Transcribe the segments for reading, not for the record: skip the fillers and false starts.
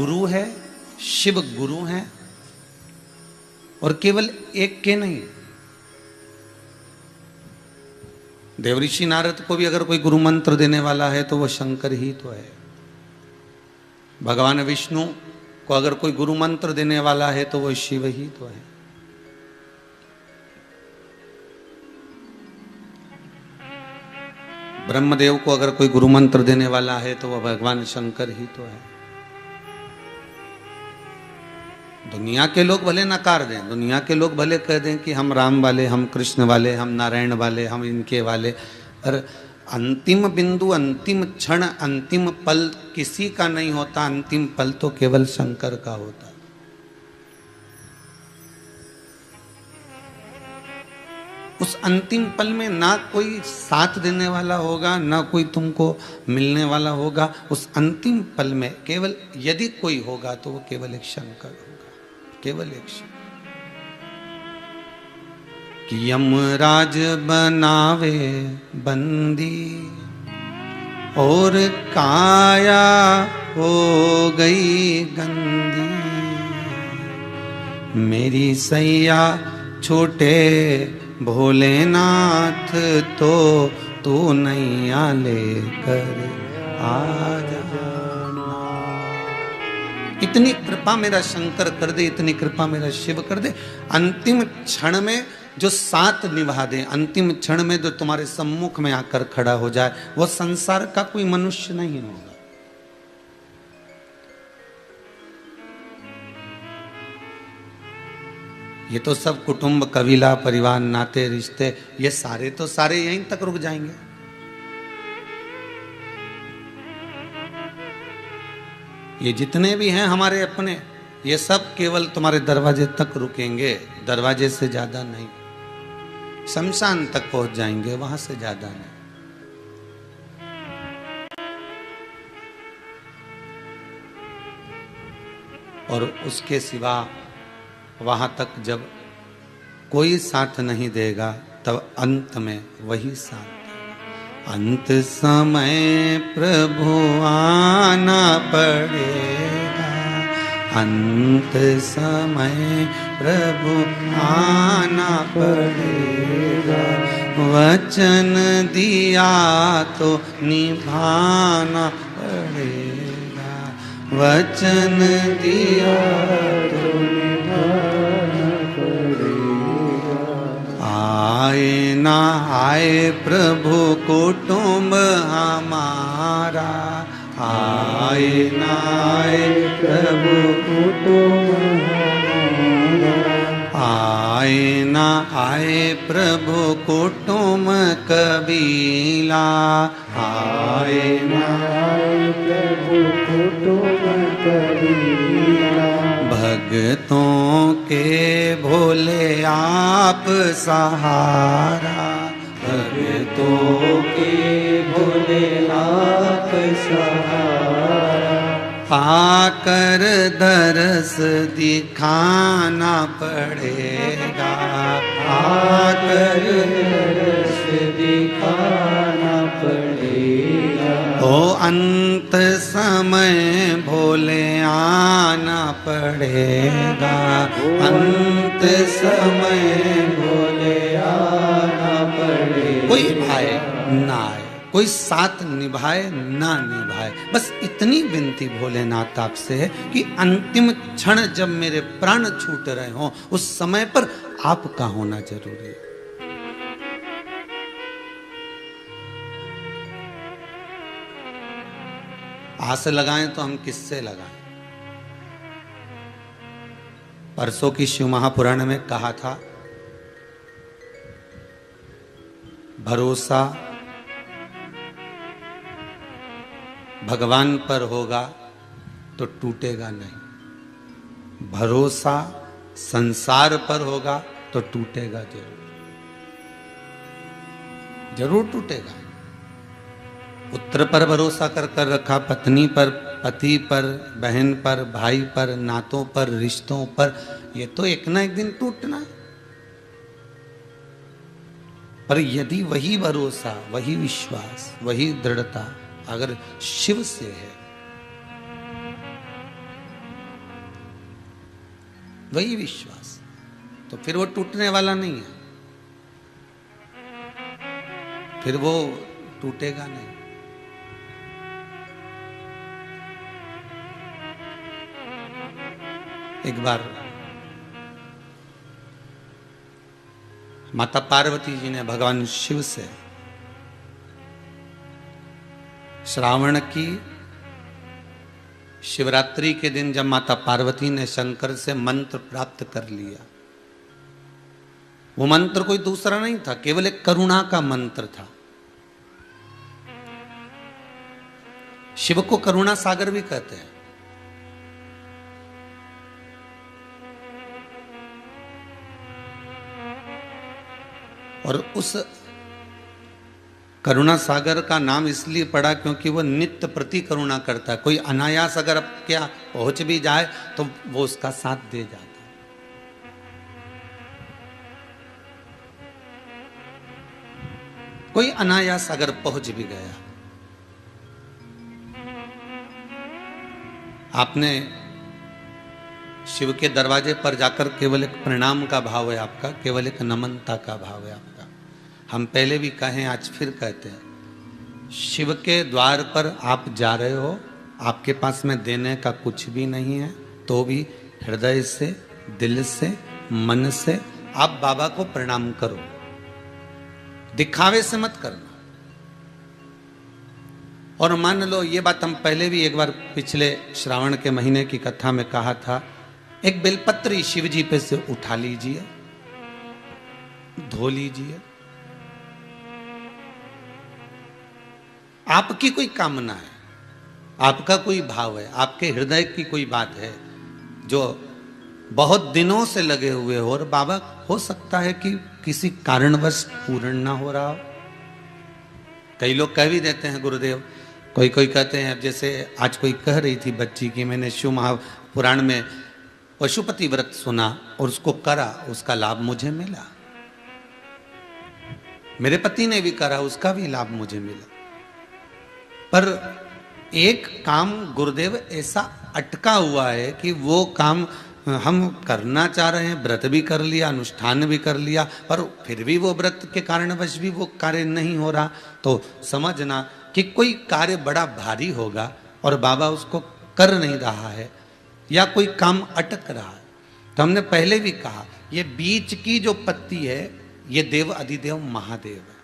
गुरु है, शिव गुरु हैं, और केवल एक के नहीं। देवऋषि नारद को भी अगर कोई गुरु मंत्र देने वाला है तो वो शंकर ही तो है। भगवान विष्णु को अगर कोई गुरु मंत्र देने वाला है तो वो शिव ही तो है। ब्रह्मदेव को अगर कोई गुरु मंत्र देने वाला है तो वह भगवान शंकर ही तो है। दुनिया के लोग भले नकार दें, दुनिया के लोग भले कह दें कि हम राम वाले, हम कृष्ण वाले, हम नारायण वाले, हम इनके वाले, पर अंतिम बिंदु, अंतिम क्षण, अंतिम पल किसी का नहीं होता। अंतिम पल तो केवल शंकर का होता। उस अंतिम पल में ना कोई साथ देने वाला होगा, ना कोई तुमको मिलने वाला होगा। उस अंतिम पल में केवल यदि कोई होगा तो वो केवल एक शंकर होगा, केवल एक शंकर। कि यमराज बनावे बंदी और काया हो गई गंदी, मेरी सैया छोटे भोलेनाथ तो तू नैया लेकर आ जाना। इतनी कृपा मेरा शंकर कर दे, इतनी कृपा मेरा शिव कर दे। अंतिम क्षण में जो साथ निभा दे, अंतिम क्षण में जो तुम्हारे सम्मुख में आकर खड़ा हो जाए, वो संसार का कोई मनुष्य नहीं होगा। ये तो सब कुटुंब, कबीला, परिवार, नाते, रिश्ते, ये सारे तो सारे यहीं तक रुक जाएंगे। ये जितने भी हैं हमारे अपने, ये सब केवल तुम्हारे दरवाजे तक रुकेंगे, दरवाजे से ज्यादा नहीं। शमशान तक पहुंच जाएंगे, वहां से ज्यादा नहीं। और उसके सिवा वहां तक जब कोई साथ नहीं देगा, तब अंत में वही साथ देगा। अंत समय प्रभु आना पड़ेगा, अंत समय प्रभु आना पड़ेगा। वचन दिया तो निभाना पड़ेगा, वचन दिया तो निभाना पड़ेगा। आए ना आए प्रभु कुटुंब हमारा, आए ना आए प्रभु कुटुंब हमारा, आए ना आए प्रभु कुटुंब कबीला, आए ना आए प्रभु कुटुंब कबीला। भक्तों के भोले आप सहारा, भक्तों के भोले आप सहारा। आकर दरस दिखाना पड़ेगा, आकर दरस दिखाना पड़ेगा। ओ अंत समय भोले आना पड़ेगा, अंत समय भोले आना पड़ेगा। कोई आए ना आए, कोई साथ निभाए ना निभाए, बस इतनी विनती भोलेनाथ आपसे है कि अंतिम क्षण जब मेरे प्राण छूट रहे हों, उस समय पर आपका होना जरूरी है। आस लगाएं तो हम किससे लगाएं? परसों की शिव महापुराण में कहा था, भरोसा भगवान पर होगा तो टूटेगा नहीं, भरोसा संसार पर होगा तो टूटेगा जरूर, जरूर टूटेगा। पुत्र पर भरोसा कर कर रखा, पत्नी पर, पति पर, बहन पर, भाई पर, नातों पर, रिश्तों पर, ये तो एक ना एक दिन टूटना है। पर यदि वही भरोसा, वही विश्वास, वही दृढ़ता अगर शिव से है वही विश्वास, तो फिर वो टूटने वाला नहीं है, फिर वो टूटेगा नहीं। एक बार माता पार्वती जी ने भगवान शिव से श्रावण की शिवरात्रि के दिन जब माता पार्वती ने शंकर से मंत्र प्राप्त कर लिया, वो मंत्र कोई दूसरा नहीं था, केवल एक करुणा का मंत्र था। शिव को करुणा सागर भी कहते हैं। और उस करुणा सागर का नाम इसलिए पड़ा क्योंकि वो नित्य प्रति करुणा करता है। कोई अनायास अगर अब क्या पहुंच भी जाए तो वो उसका साथ दे जाता है। कोई अनायास अगर पहुंच भी गया, आपने शिव के दरवाजे पर जाकर केवल एक प्रणाम का भाव है आपका, केवल एक नमनता का भाव है आपका। हम पहले भी कहें, आज फिर कहते हैं, शिव के द्वार पर आप जा रहे हो, आपके पास में देने का कुछ भी नहीं है, तो भी हृदय से, दिल से, मन से आप बाबा को प्रणाम करो, दिखावे से मत करना। और मान लो, ये बात हम पहले भी एक बार पिछले श्रावण के महीने की कथा में कहा था, एक बेलपत्री शिव जी पे से उठा लीजिए, धो लीजिए। आपकी कोई कामना है, आपका कोई भाव है, आपके हृदय की कोई बात है जो बहुत दिनों से लगे हुए हो, और बाबा हो सकता है कि किसी कारणवश पूर्ण ना हो रहा हो। कई लोग कह भी देते हैं गुरुदेव, कोई कोई कहते हैं, अब जैसे आज कोई कह रही थी बच्ची कि मैंने शिव महापुराण में पशुपति व्रत सुना और उसको करा, उसका लाभ मुझे मिला, मेरे पति ने भी करा, उसका भी लाभ मुझे मिला। पर एक काम गुरुदेव ऐसा अटका हुआ है कि वो काम हम करना चाह रहे हैं, व्रत भी कर लिया, अनुष्ठान भी कर लिया, पर फिर भी वो व्रत के कारणवश भी वो कार्य नहीं हो रहा, तो समझना कि कोई कार्य बड़ा भारी होगा और बाबा उसको कर नहीं रहा है, या कोई काम अटक रहा है। तो हमने पहले भी कहा, ये बीच की जो पत्ती है, ये देव अधिदेव महादेव है,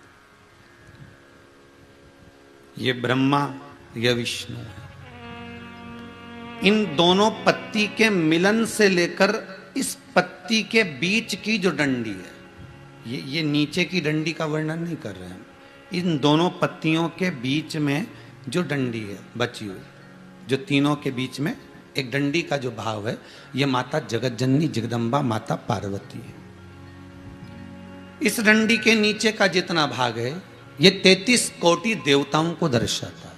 ये ब्रह्मा, ये विष्णु है। इन दोनों पत्ती के मिलन से लेकर इस पत्ती के बीच की जो डंडी है, ये नीचे की डंडी का वर्णन नहीं कर रहे हैं, इन दोनों पत्तियों के बीच में जो डंडी है बची हुई, जो तीनों के बीच में एक डंडी का जो भाव है, ये माता जगतजननी जगदम्बा माता पार्वती है। इस डंडी के नीचे का जितना भाग है, ये 33 कोटि देवताओं को दर्शाता है।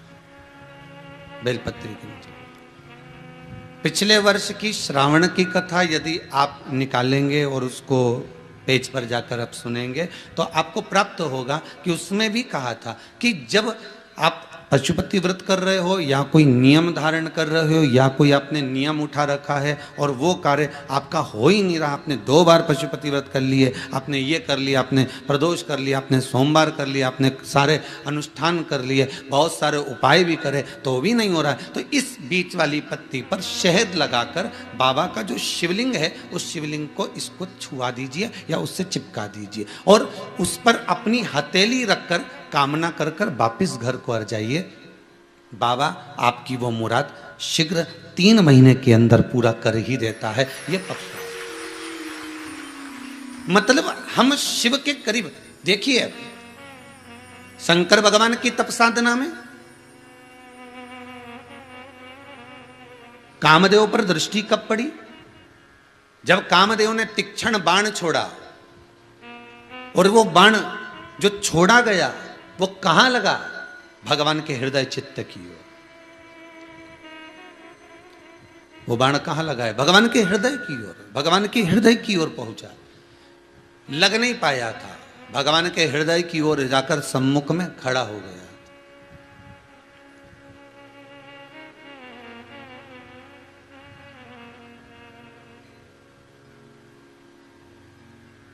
बेलपत्री के नीचे पिछले वर्ष की श्रावण की कथा यदि आप निकालेंगे और उसको पेज पर जाकर आप सुनेंगे, तो आपको प्राप्त होगा कि उसमें भी कहा था कि जब आप पशुपति व्रत कर रहे हो, या कोई नियम धारण कर रहे हो, या कोई आपने नियम उठा रखा है और वो कार्य आपका हो ही नहीं रहा, आपने 2 बार पशुपति व्रत कर लिए, आपने ये कर लिया, आपने प्रदोष कर लिया, आपने सोमवार कर लिया, आपने सारे अनुष्ठान कर लिए, बहुत सारे उपाय भी करे, तो भी नहीं हो रहा है, तो इस बीच वाली पत्ती पर शहद लगाकर बाबा का जो शिवलिंग है, उस शिवलिंग को इसको छुआ दीजिए या उससे चिपका दीजिए, और उस पर अपनी हथेली रखकर कामना कर कर वापिस घर को आ जाइए। बाबा आपकी वो मुराद शीघ्र 3 महीने के अंदर पूरा कर ही देता है, ये पक्का। मतलब हम शिव के करीब, देखिए शंकर भगवान की तप साधना में कामदेव पर दृष्टि कब पड़ी? जब कामदेव ने तीक्ष्ण बाण छोड़ा, और वो बाण जो छोड़ा गया वो कहां लगा? भगवान के हृदय चित्त की ओर। वो बाण कहां लगा है? भगवान के हृदय की ओर, भगवान के हृदय की ओर पहुंचा। लग नहीं पाया था, भगवान के हृदय की ओर जाकर सम्मुख में खड़ा हो गया।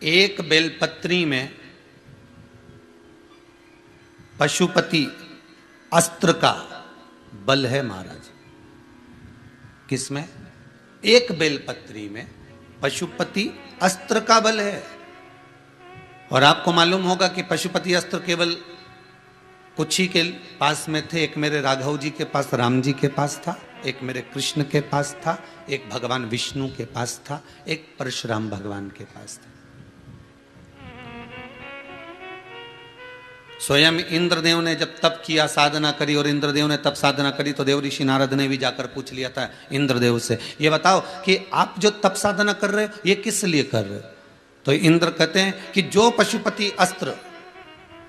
एक बेलपत्री में पशुपति अस्त्र का बल है महाराज। किसमें? एक बेलपत्री में पशुपति अस्त्र का बल है। और आपको मालूम होगा कि पशुपति अस्त्र केवल कुछ ही के पास में थे। एक मेरे राघव जी के पास, राम जी के पास था, एक मेरे कृष्ण के पास था, एक भगवान विष्णु के पास था, एक परशुराम भगवान के पास था। स्वयं इंद्रदेव ने जब तप किया, साधना करी, और इंद्रदेव ने तप साधना करी तो देव ऋषि नारद ने भी जाकर पूछ लिया था इंद्रदेव से, ये बताओ कि आप जो तप साधना कर रहे हो ये किस लिए कर रहे हो? तो इंद्र कहते हैं कि जो पशुपति अस्त्र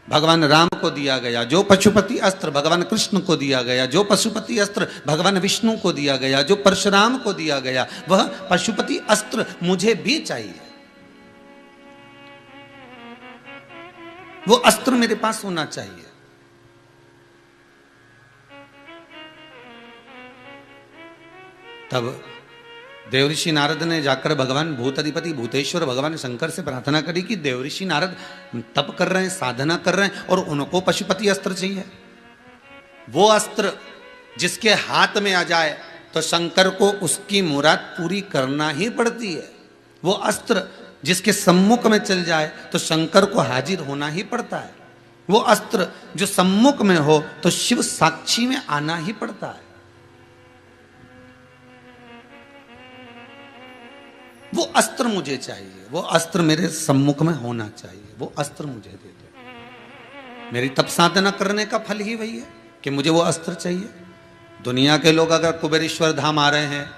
भगवान राम को दिया गया, जो पशुपति अस्त्र भगवान कृष्ण को दिया गया, जो पशुपति अस्त्र भगवान विष्णु को दिया गया, जो परशुराम को दिया गया, वह पशुपति अस्त्र मुझे भी चाहिए। वो अस्त्र मेरे पास होना चाहिए। तब देवऋषि नारद ने जाकर भगवान भूताधिपति भूतेश्वर भगवान शंकर से प्रार्थना करी कि देवऋषि नारद तप कर रहे हैं, साधना कर रहे हैं, और उनको पशुपति अस्त्र चाहिए। वो अस्त्र जिसके हाथ में आ जाए तो शंकर को उसकी मुराद पूरी करना ही पड़ती है। वो अस्त्र जिसके सम्मुख में चल जाए तो शंकर को हाजिर होना ही पड़ता है। वो अस्त्र जो सम्मुख में हो तो शिव साक्षी में आना ही पड़ता है। वो अस्त्र मुझे चाहिए, वो अस्त्र मेरे सम्मुख में होना चाहिए, वो अस्त्र मुझे दे दो। मेरी तप साधना करने का फल ही वही है कि मुझे वो अस्त्र चाहिए। दुनिया के लोग अगर कुबेरेश्वर धाम आ रहे हैं,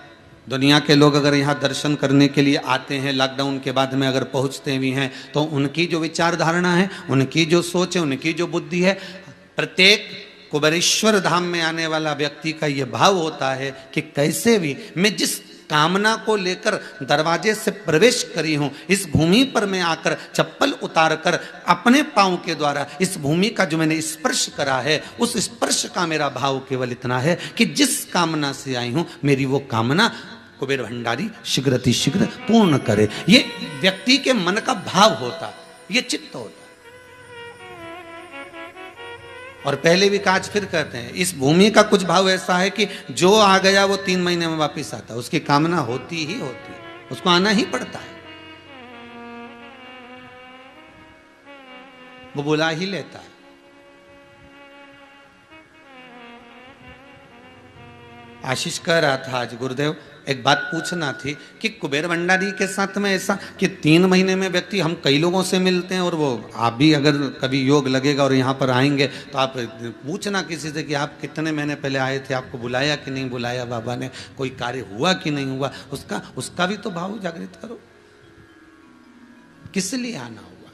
दुनिया के लोग अगर यहाँ दर्शन करने के लिए आते हैं, लॉकडाउन के बाद में अगर पहुँचते भी हैं, तो उनकी जो विचार धारणा है, उनकी जो सोच है, उनकी जो बुद्धि है, प्रत्येक कुबेरेश्वर धाम में आने वाला व्यक्ति का ये भाव होता है कि कैसे भी मैं जिस कामना को लेकर दरवाजे से प्रवेश करी हूं, इस भूमि पर मैं आकर चप्पल उतारकर अपने पांव के द्वारा इस भूमि का जो मैंने स्पर्श करा है, उस स्पर्श का मेरा भाव केवल इतना है कि जिस कामना से आई हूं मेरी वो कामना कुबेर भंडारी शीघ्र पूर्ण करे। ये व्यक्ति के मन का भाव होता, ये चित्त होता। और पहले भी काज फिर कहते हैं, इस भूमि का कुछ भाव ऐसा है कि जो आ गया वो 3 महीने में वापस आता है। उसकी कामना होती ही होती है, उसको आना ही पड़ता है, वो बुला ही लेता है। आशीष कह रहा था आज, गुरुदेव एक बात पूछना थी कि कुबेर भंडारी के साथ में ऐसा कि 3 महीने में व्यक्ति, हम कई लोगों से मिलते हैं, और वो आप भी अगर कभी योग लगेगा और यहाँ पर आएंगे तो आप पूछना किसी से कि आप कितने महीने पहले आए थे, आपको बुलाया कि नहीं बुलाया बाबा ने, कोई कार्य हुआ कि नहीं हुआ, उसका भी तो भाव जागृत करो। किस लिए आना हुआ,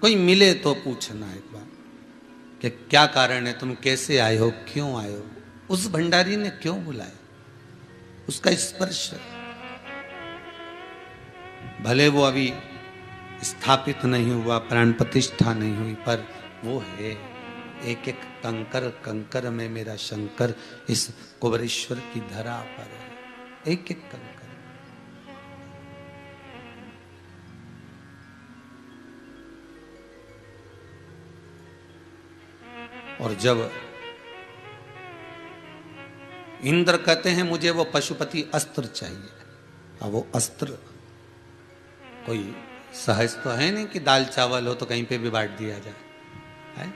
कोई मिले तो पूछना एक बार कि क्या कारण है, तुम कैसे आए हो, क्यों आए हो, उस भंडारी ने क्यों बुलाया, उसका स्पर्श। भले वो अभी स्थापित नहीं हुआ, प्राण प्रतिष्ठा नहीं हुई, पर वो है। एक एक कंकर कंकर में मेरा शंकर इस कुबेरेश्वर की धरा पर है, एक एक कंकर। और जब इंद्र कहते हैं मुझे वो पशुपति अस्त्र चाहिए, अब वो अस्त्र कोई सहज तो है नहीं कि दाल चावल हो तो कहीं पे भी बांट दिया जाए, है?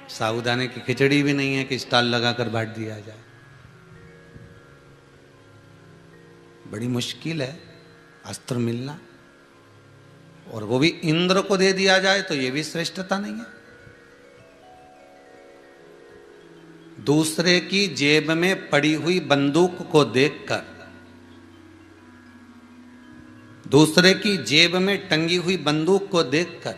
साबूदाने की खिचड़ी भी नहीं है कि स्टॉल लगाकर बांट दिया जाए। बड़ी मुश्किल है अस्त्र मिलना, और वो भी इंद्र को दे दिया जाए तो ये भी श्रेष्ठता नहीं है। दूसरे की जेब में पड़ी हुई बंदूक को देखकर, दूसरे की जेब में टंगी हुई बंदूक को देखकर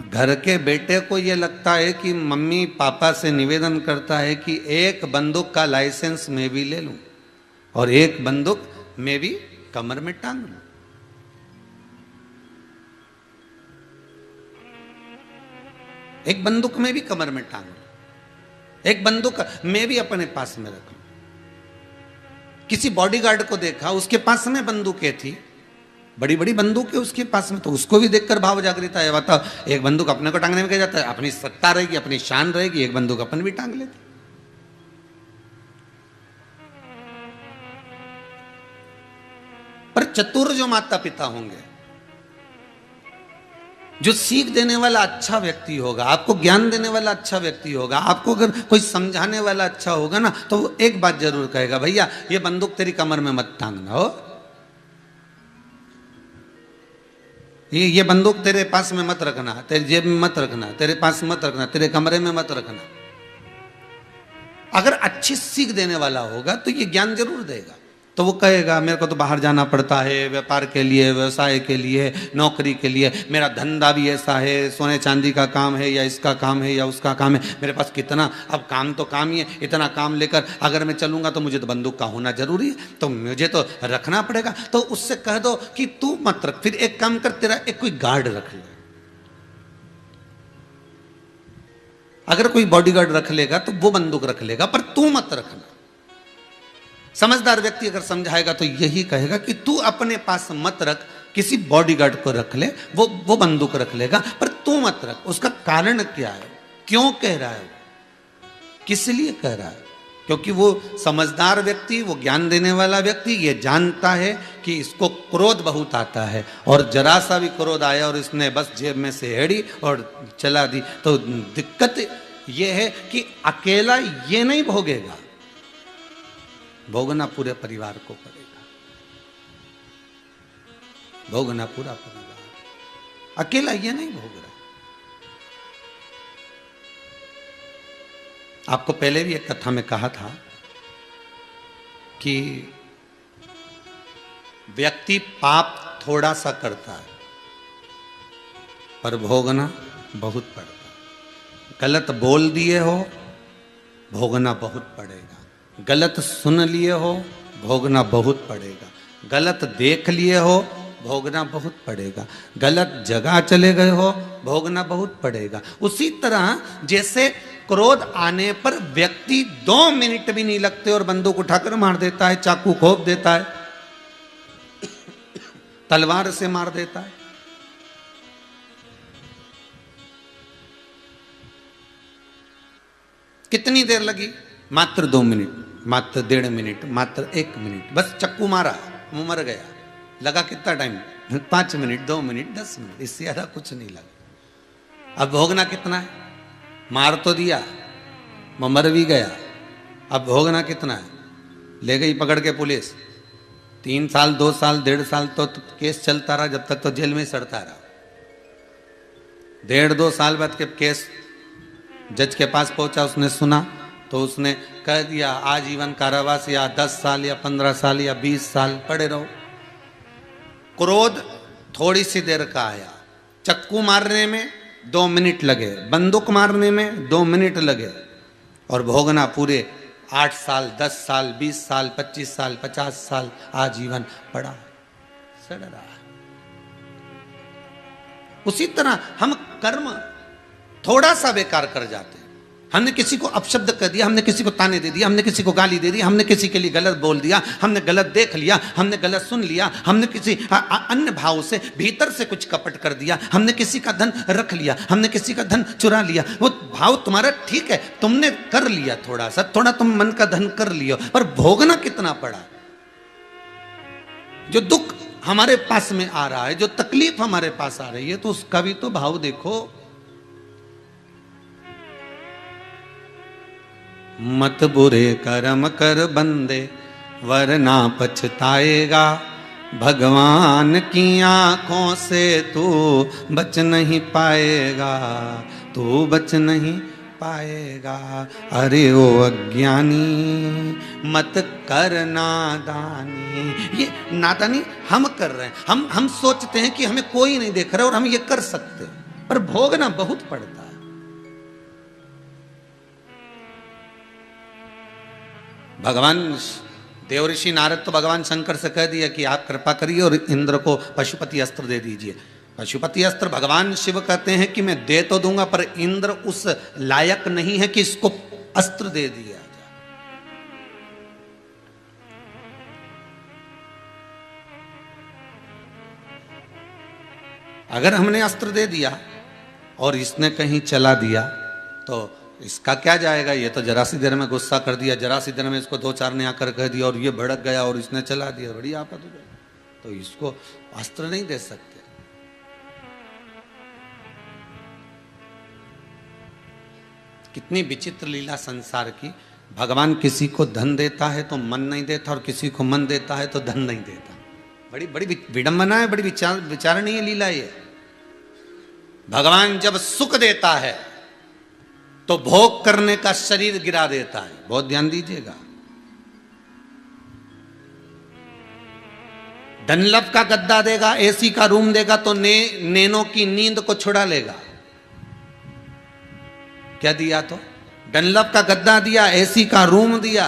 घर के बेटे को यह लगता है कि मम्मी पापा से निवेदन करता है कि एक बंदूक का लाइसेंस मैं भी ले लूं और एक बंदूक मैं भी कमर में टांग लूं। एक बंदूक में भी कमर में टांग लूं, एक बंदूक मैं भी अपने पास में रखूं। किसी बॉडीगार्ड को देखा, उसके पास में बंदूकें थी, बड़ी बड़ी बंदूकें उसके पास में, तो उसको भी देखकर भाव जागृत आया। बताओ, एक बंदूक अपने को टांगने में क्या जाता है, अपनी सत्ता रहेगी, अपनी शान रहेगी, एक बंदूक अपन भी टांग लेते। पर चतुर जो माता पिता होंगे, जो सीख देने वाला अच्छा व्यक्ति होगा, आपको ज्ञान देने वाला अच्छा व्यक्ति होगा, आपको अगर कोई समझाने वाला अच्छा होगा ना, तो वो एक बात जरूर कहेगा, भैया ये बंदूक तेरी कमर में मत टांगना हो, ये बंदूक तेरे पास में मत रखना, तेरी जेब में मत रखना, तेरे पास मत रखना, तेरे कमरे में मत रखना। अगर अच्छी सीख देने वाला होगा तो ये ज्ञान जरूर देगा। तो वो कहेगा मेरे को तो बाहर जाना पड़ता है, व्यापार के लिए, व्यवसाय के लिए, नौकरी के लिए, मेरा धंधा भी ऐसा है, सोने चांदी का काम है या इसका काम है या उसका काम है, मेरे पास कितना, अब काम तो काम ही है, इतना काम लेकर अगर मैं चलूंगा तो मुझे तो बंदूक का होना जरूरी है, तो मुझे तो रखना पड़ेगा। तो उससे कह दो कि तू मत रख, फिर एक काम कर, तेरा एक कोई गार्ड रख ले। अगर कोई बॉडीगार्ड रख लेगा तो वो बंदूक रख लेगा, पर तू मत रखना। समझदार व्यक्ति अगर समझाएगा तो यही कहेगा कि तू अपने पास मत रख, किसी बॉडीगार्ड को रख ले, वो बंदूक रख लेगा, पर तू मत रख। उसका कारण क्या है, क्यों कह रहा है, किस लिए कह रहा है? क्योंकि वो समझदार व्यक्ति, वो ज्ञान देने वाला व्यक्ति ये जानता है कि इसको क्रोध बहुत आता है, और जरा सा भी क्रोध आया और इसने बस जेब में से हेड़ी और चला दी, तो दिक्कत ये है कि अकेला ये नहीं भोगेगा, भोगना पूरे परिवार को पड़ेगा, भोगना पूरा परिवार, अकेला ये नहीं भोग रहा। आपको पहले भी एक कथा में कहा था कि व्यक्ति पाप थोड़ा सा करता है पर भोगना बहुत पड़ता है। गलत बोल दिए हो, भोगना बहुत पड़ेगा। गलत सुन लिए हो, भोगना बहुत पड़ेगा। गलत देख लिए हो, भोगना बहुत पड़ेगा। गलत जगह चले गए हो, भोगना बहुत पड़ेगा। उसी तरह जैसे क्रोध आने पर व्यक्ति 2 मिनट भी नहीं लगते और बंदूक उठाकर मार देता है, चाकू घोंप देता है, तलवार से मार देता है। कितनी देर लगी? मात्र 2 मिनट, मात्र 1.5 मिनट, मात्र 1 मिनट, बस चक्कू मारा, वो मर गया। लगा कितना टाइम? 5 मिनट, 2 मिनट, 10 मिनट, इससे ज्यादा कुछ नहीं लगा। अब भोगना कितना है? मार तो दिया, वो मर भी गया, अब भोगना कितना है? ले गई पकड़ के पुलिस, 3 साल, 2 साल, 1.5 साल तो केस चलता रहा, जब तक तो जेल में सड़ता रहा। 1.5-2 साल बाद के केस जज के पास पहुंचा, उसने सुना तो उसने कह दिया आजीवन कारावास या 10 साल या 15 साल या 20 साल पड़े रहो। क्रोध थोड़ी सी देर का आया, चक्कू मारने में 2 मिनट लगे, बंदूक मारने में 2 मिनट लगे, और भोगना पूरे 8 साल, 10 साल, 20 साल, 25 साल, 50 साल आजीवन पड़ा सड़ रहा है। उसी तरह हम कर्म थोड़ा सा बेकार कर जाते हैं। हमने किसी को अपशब्द कर दिया, हमने किसी को ताने दे दिया, हमने किसी को गाली दे दी, हमने किसी के लिए गलत बोल दिया, हमने गलत देख लिया, हमने गलत सुन लिया, हमने किसी अन्य भाव से भीतर से कुछ कपट कर दिया, हमने किसी का धन रख लिया, हमने किसी का धन चुरा लिया। वो भाव तुम्हारा ठीक है, तुमने कर लिया, थोड़ा सा, थोड़ा तुम मन का धन कर लियो, पर भोगना कितना पड़ा? जो दुख हमारे पास में आ रहा है, जो तकलीफ हमारे पास आ रही है, तो उसका भी तो भाव देखो। मत बुरे कर्म कर बंदे वरना पछताएगा, भगवान की आंखों से तू बच नहीं पाएगा, तू बच नहीं पाएगा। अरे ओ अज्ञानी मत कर नादानी। ये नादानी हम कर रहे हैं, हम सोचते हैं कि हमें कोई नहीं देख रहा और हम ये कर सकते हैं, पर भोगना बहुत पड़ता है। भगवान देवऋषि नारद तो भगवान शंकर से कह दिया कि आप कृपा करिए और इंद्र को पशुपति अस्त्र दे दीजिए। पशुपति अस्त्र भगवान शिव कहते हैं कि मैं दे तो दूंगा, पर इंद्र उस लायक नहीं है कि इसको अस्त्र दे दिया जाए। अगर हमने अस्त्र दे दिया और इसने कहीं चला दिया तो इसका क्या जाएगा, ये तो जरा सी देर में गुस्सा कर दिया, जरा सी देर में इसको दो चार ने आकर कह दिया और ये भड़क गया और इसने चला दिया, बड़ी आफत हो गई। तो इसको अस्त्र नहीं दे सकते। कितनी विचित्र लीला संसार की। भगवान किसी को धन देता है तो मन नहीं देता, और किसी को मन देता है तो धन नहीं देता। बड़ी बड़ी विडंबना है, बड़ी विचारणीय लीला ये। भगवान जब सुख देता है तो भोग करने का शरीर गिरा देता है। बहुत ध्यान दीजिएगा। डनलप का गद्दा देगा, एसी का रूम देगा तो नैनों की नींद को छुड़ा लेगा। क्या दिया? तो डनलप का गद्दा दिया, एसी का रूम दिया,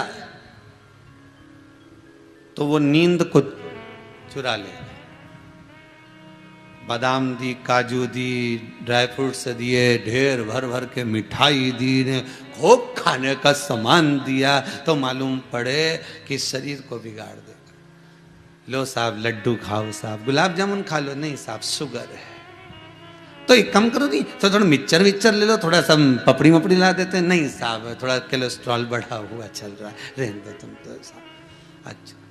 तो वो नींद को चुरा लेगा। बादाम दी, काजू दी, ड्राई फ्रूट्स दिए, ढेर भर भर के मिठाई दी, ने खूब खाने का सामान दिया, तो मालूम पड़े कि शरीर को बिगाड़ देगा। लो साहब लड्डू खाओ, साहब गुलाब जामुन खा लो, नहीं साहब शुगर है। तो एक कम करो, नहीं तो थोड़ा मिक्सचर विक्चर ले लो, थोड़ा सा पपड़ी मपड़ी ला देते हैं, नहीं साहब थोड़ा कोलेस्ट्रॉल बढ़ा हुआ चल रहा है, रहने दो तुम तो साहब। अच्छा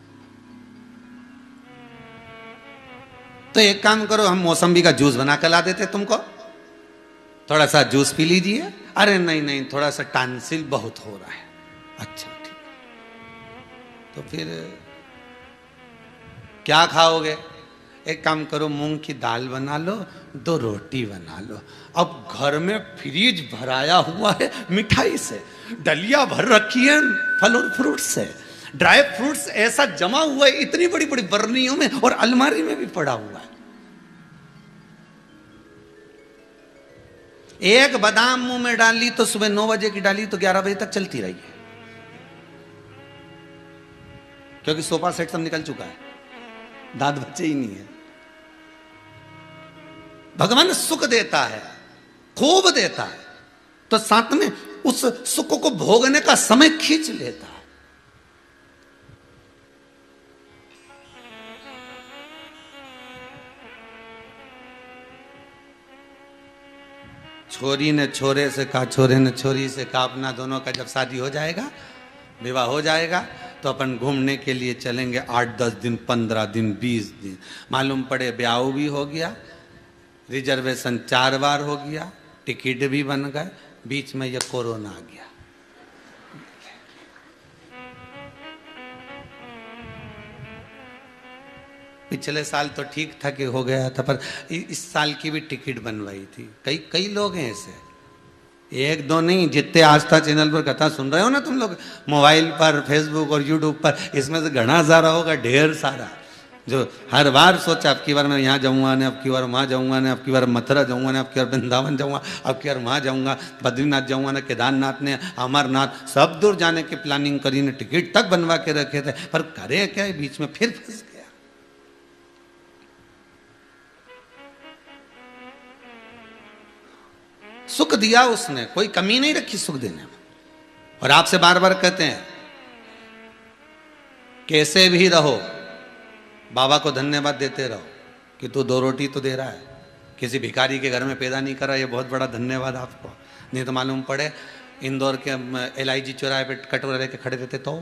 तो एक काम करो, हम मौसम्बी का जूस बना कर ला देते तुमको, थोड़ा सा जूस पी लीजिए। अरे नहीं नहीं, थोड़ा सा टांसिल बहुत हो रहा है। अच्छा ठीक, तो फिर क्या खाओगे? एक काम करो, मूंग की दाल बना लो, 2 रोटी बना लो। अब घर में फ्रिज भराया हुआ है मिठाई से, डलिया भर रखी है फल और फ्रूट से, ड्राई फ्रूट्स ऐसा जमा हुआ है इतनी बड़ी बड़ी बर्नियों में, और अलमारी में भी पड़ा हुआ है। एक बादाम मुंह में डाली तो सुबह 9 बजे की डाली तो 11 बजे तक चलती रही है, क्योंकि सोफा सेट सब निकल चुका है, दांत बचे ही नहीं है। भगवान सुख देता है, खूब देता है, तो साथ में उस सुख को भोगने का समय खींच लेता है। छोरी ने छोरे से कहा, छोरे ने छोरी से कहा, अपना दोनों का जब शादी हो जाएगा, विवाह हो जाएगा, तो अपन घूमने के लिए चलेंगे 8-10 दिन, 15 दिन, 20 दिन। मालूम पड़े ब्याह भी हो गया, रिजर्वेशन 4 बार हो गया, टिकट भी बन गए, बीच में ये कोरोना आ गया। पिछले साल तो ठीक था कि हो गया था, पर इस साल की भी टिकट बनवाई थी। कई लोग हैं ऐसे, 1-2 नहीं, जितने आस्था चैनल पर कथा सुन रहे हो ना तुम लोग, मोबाइल पर, फेसबुक और यूट्यूब पर, इसमें से घना सारा होगा, ढेर सारा, जो हर बार सोचा अब की बार मैं यहाँ जाऊँगा ने, अब की बार वहाँ जाऊँगा ने, अब की बार मथुरा जाऊँगा ने, अब की बार वृंदावन जाऊँगा, अब की बार वहाँ जाऊँगा, बद्रीनाथ जाऊँगा ने, केदारनाथ ने, अमरनाथ, सब दूर जाने की प्लानिंग करी ने, टिकट तक बनवा के रखे थे, पर करे क्या, बीच में फिर फंस गया। सुख दिया उसने, कोई कमी नहीं रखी सुख देने में। और आपसे बार बार कहते हैं, कैसे भी रहो बाबा को धन्यवाद देते रहो कि तू 2 रोटी तो दे रहा है, किसी भिखारी के घर में पैदा नहीं कर रहा, ये बहुत बड़ा धन्यवाद आपको। नहीं तो मालूम पड़े इंदौर के LIG चौराहे पे कटोरा लेके खड़े रहते, तो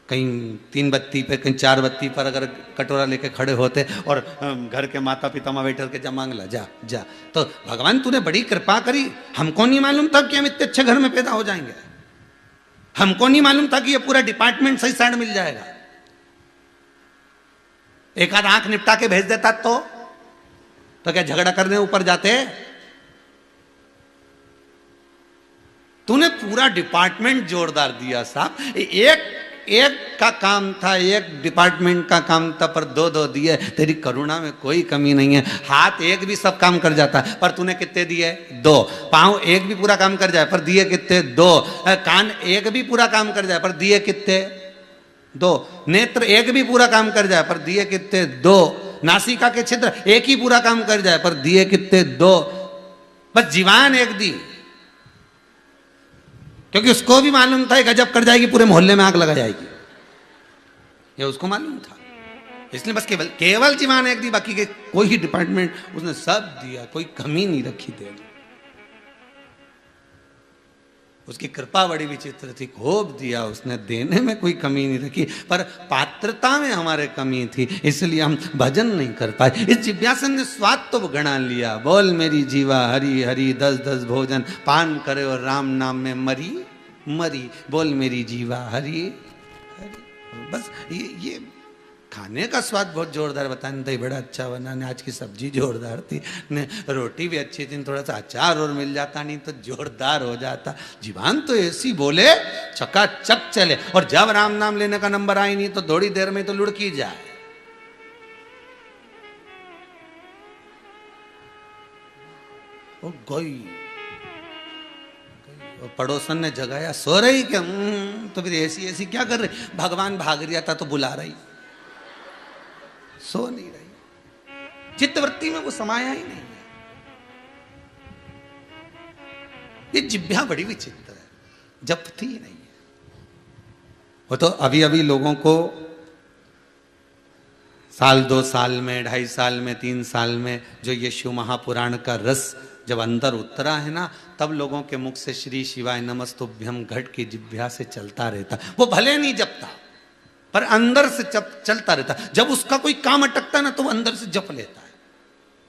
कहीं 3 बत्ती पे, कहीं 4 बत्ती पर अगर कटोरा लेके खड़े होते, और घर के माता पिता माँ बैठे के जा मांग ला, जा जा। तो भगवान तूने बड़ी कृपा करी, हमको नहीं मालूम था कि हम इतने अच्छे घर में पैदा हो जाएंगे, हमको नहीं मालूम था कि ये पूरा डिपार्टमेंट सही साइड मिल जाएगा। एक आध आंख निपटा के भेज देता तो क्या झगड़ा करने ऊपर जाते? तूने पूरा डिपार्टमेंट जोरदार दिया साहब। एक का काम था, एक डिपार्टमेंट का काम था, पर 2 दिए। तेरी करुणा में कोई कमी नहीं है। हाथ एक भी सब काम कर जाता है, पर तूने कितने दिए? 2। पाँव एक भी पूरा काम कर जाए, पर दिए कितने? 2। कान एक भी पूरा काम कर जाए, पर दिए कितने? 2। नेत्र एक भी पूरा काम कर जाए, पर दिए कितने? 2। नासिका के छिद्र एक ही पूरा काम कर जाए, पर दिए कितने? 2। बस जीवान एक दी, क्योंकि उसको भी मालूम था गजब कर जाएगी, पूरे मोहल्ले में आग लगा जाएगी, ये उसको मालूम था। इसलिए बस केवल केवल जीवान एक दी, बाकी के कोई डिपार्टमेंट उसने सब दिया, कोई कमी नहीं रखी देने। उसकी कृपा बड़ी विचित्र थी, खूब दिया उसने, देने में कोई कमी नहीं रखी, पर पात्रता में हमारे कमी थी, इसलिए हम भजन नहीं कर पाए। इस जिज्ञासन ने स्वाद तो गणा लिया, बोल मेरी जीवा हरि हरि 10-10 भोजन पान करे और राम नाम में मरी मरी, बोल मेरी जीवा हरि हरि। बस ये खाने का स्वाद बहुत जोरदार बताया, दही बड़ा अच्छा बना ने, आज की सब्जी जोरदार थी ने, रोटी भी अच्छी थी, थोड़ा सा अचार और मिल जाता नहीं तो जोरदार हो जाता। जीवान तो ऐसी बोले चकाचक चले, और जब राम नाम लेने का नंबर आई नहीं तो थोड़ी देर में तो लुढ़की जाए। वो गई, पड़ोसन ने जगाया, सो रही क्या? तो फिर ऐसी ऐसी क्या कर रही? भगवान भाग रहा था तो बुला रही, सो नहीं रही, चित्तवृत्ति में वो समाया ही नहीं है। ये जिभ्या बड़ी विचित्र है, जपती ही नहीं है। वो तो अभी अभी लोगों को साल 2 साल में, 2.5 साल में, 3 साल में जो ये शिव महापुराण का रस जब अंदर उतरा है ना, तब लोगों के मुख से श्री शिवाय नमस्तुभ्यम घट की जिभ्या से चलता रहता। वो भले नहीं जपता पर अंदर से चलता रहता। जब उसका कोई काम अटकता ना तो वो अंदर से जप लेता है,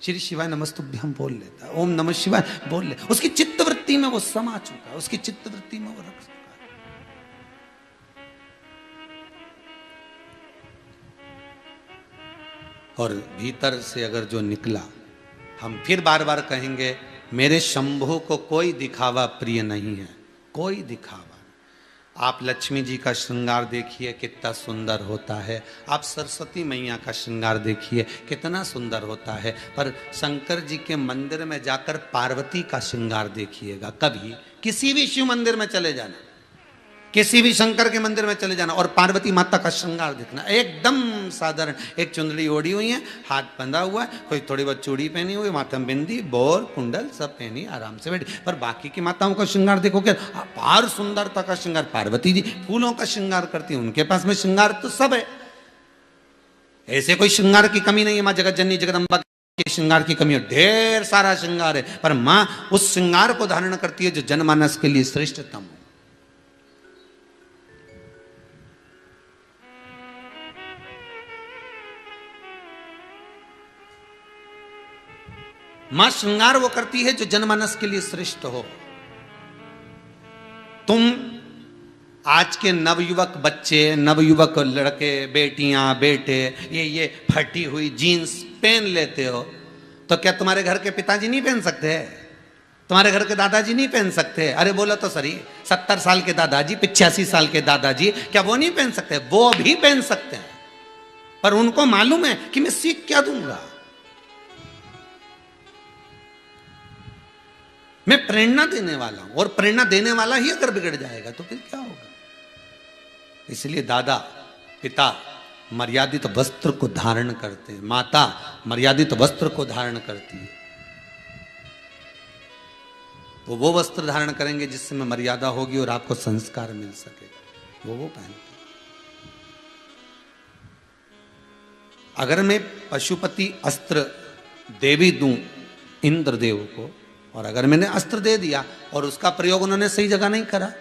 श्री शिवाय नमस्तुभ्यम बोल लेता है, ओम नमः शिवाय बोल ले। उसकी चित्तवृत्ति में वो समा चुका है, उसकी चित्तवृत्ति में वो रख चुका है। और भीतर से अगर जो निकला, हम फिर बार बार कहेंगे, मेरे शंभू को कोई दिखावा प्रिय नहीं है, कोई दिखावा। आप लक्ष्मी जी का श्रृंगार देखिए कितना सुंदर होता है, आप सरस्वती मैया का श्रृंगार देखिए कितना सुंदर होता है, पर शंकर जी के मंदिर में जाकर पार्वती का श्रृंगार देखिएगा। कभी किसी भी शिव मंदिर में चले जाना, किसी भी शंकर के मंदिर में चले जाना और पार्वती माता का श्रृंगार देखना, एकदम साधारण, एक चुंदड़ी ओढ़ी हुई है, हाथ बंधा हुआ है, कोई थोड़ी बहुत चूड़ी पहनी हुई, माथा में बिंदी, बोर कुंडल सब पहनी, आराम से बैठी। पर बाकी की माताओं का श्रृंगार देखोगे, अपार सुंदरता का श्रृंगार। पार्वती जी फूलों का श्रृंगार करती है, उनके पास में श्रृंगार तो सब है, ऐसे कोई श्रृंगार की कमी नहीं है। माँ जगत जननी जगदम्बा के श्रृंगार की कमी है, ढेर सारा श्रृंगार है, पर माँ उस श्रृंगार को धारण करती है जो जनमानस के लिए श्रेष्ठतम हो। मां श्रृंगार वो करती है जो जनमानस के लिए श्रेष्ठ हो। तुम आज के नवयुवक बच्चे, नवयुवक लड़के, बेटियां, बेटे ये फटी हुई जीन्स पहन लेते हो, तो क्या तुम्हारे घर के पिताजी नहीं पहन सकते? तुम्हारे घर के दादाजी नहीं पहन सकते? अरे बोलो तो सही, 70 साल के दादाजी, 85 साल के दादाजी, क्या वो नहीं पहन सकते? वो भी पहन सकते हैं, पर उनको मालूम है कि मैं सीख क्या दूंगा, मैं प्रेरणा देने वाला हूं, और प्रेरणा देने वाला ही अगर बिगड़ जाएगा तो फिर क्या होगा? इसलिए दादा पिता मर्यादित वस्त्र को धारण करते हैं, माता मर्यादित वस्त्र को धारण करती है। वो वस्त्र धारण करेंगे जिससे में मर्यादा होगी और आपको संस्कार मिल सके, वो पहनते। अगर मैं पशुपति अस्त्र देवी दूं इंद्रदेव को, और अगर मैंने अस्त्र दे दिया और उसका प्रयोग उन्होंने सही जगह नहीं करा,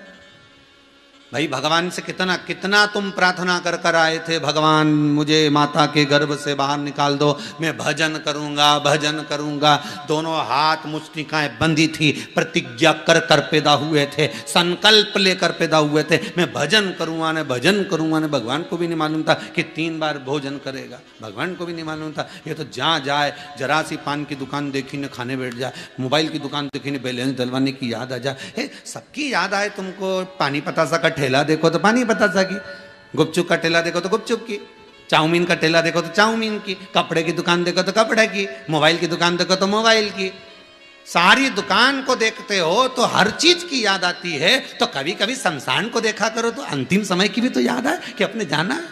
भाई भगवान से कितना कितना तुम प्रार्थना कर कर आए थे, भगवान मुझे माता के गर्भ से बाहर निकाल दो, मैं भजन करूंगा भजन करूंगा। दोनों हाथ मुष्टिकाएं बंधी थी, प्रतिज्ञा कर कर पैदा हुए थे, संकल्प लेकर पैदा हुए थे, मैं भजन करूंगा ने भजन करूंगा ने। भगवान को भी नहीं मालूम था कि 3 बार भोजन करेगा, भगवान को भी नहीं मालूम था। ये तो जहाँ जाए, जरा सी पान की दुकान देखी ने खाने बैठ जाए, मोबाइल की दुकान देखी ने बैलेंस डलवाने की याद आ जाए, सबकी याद आए तुमको। पानी पतासा का ठेला देखो तो पानी पतासा की, गुपचुप का ठेला देखो तो गुपचुप की, चाउमीन का ठेला देखो तो चाउमीन की, कपड़े की दुकान देखो तो कपड़े की, मोबाइल की दुकान देखो तो मोबाइल की। सारी दुकान को देखते हो तो हर चीज की याद आती है। तो कभी कभी शमशान को देखा करो तो अंतिम समय की भी तो याद आए कि अपने जाना है।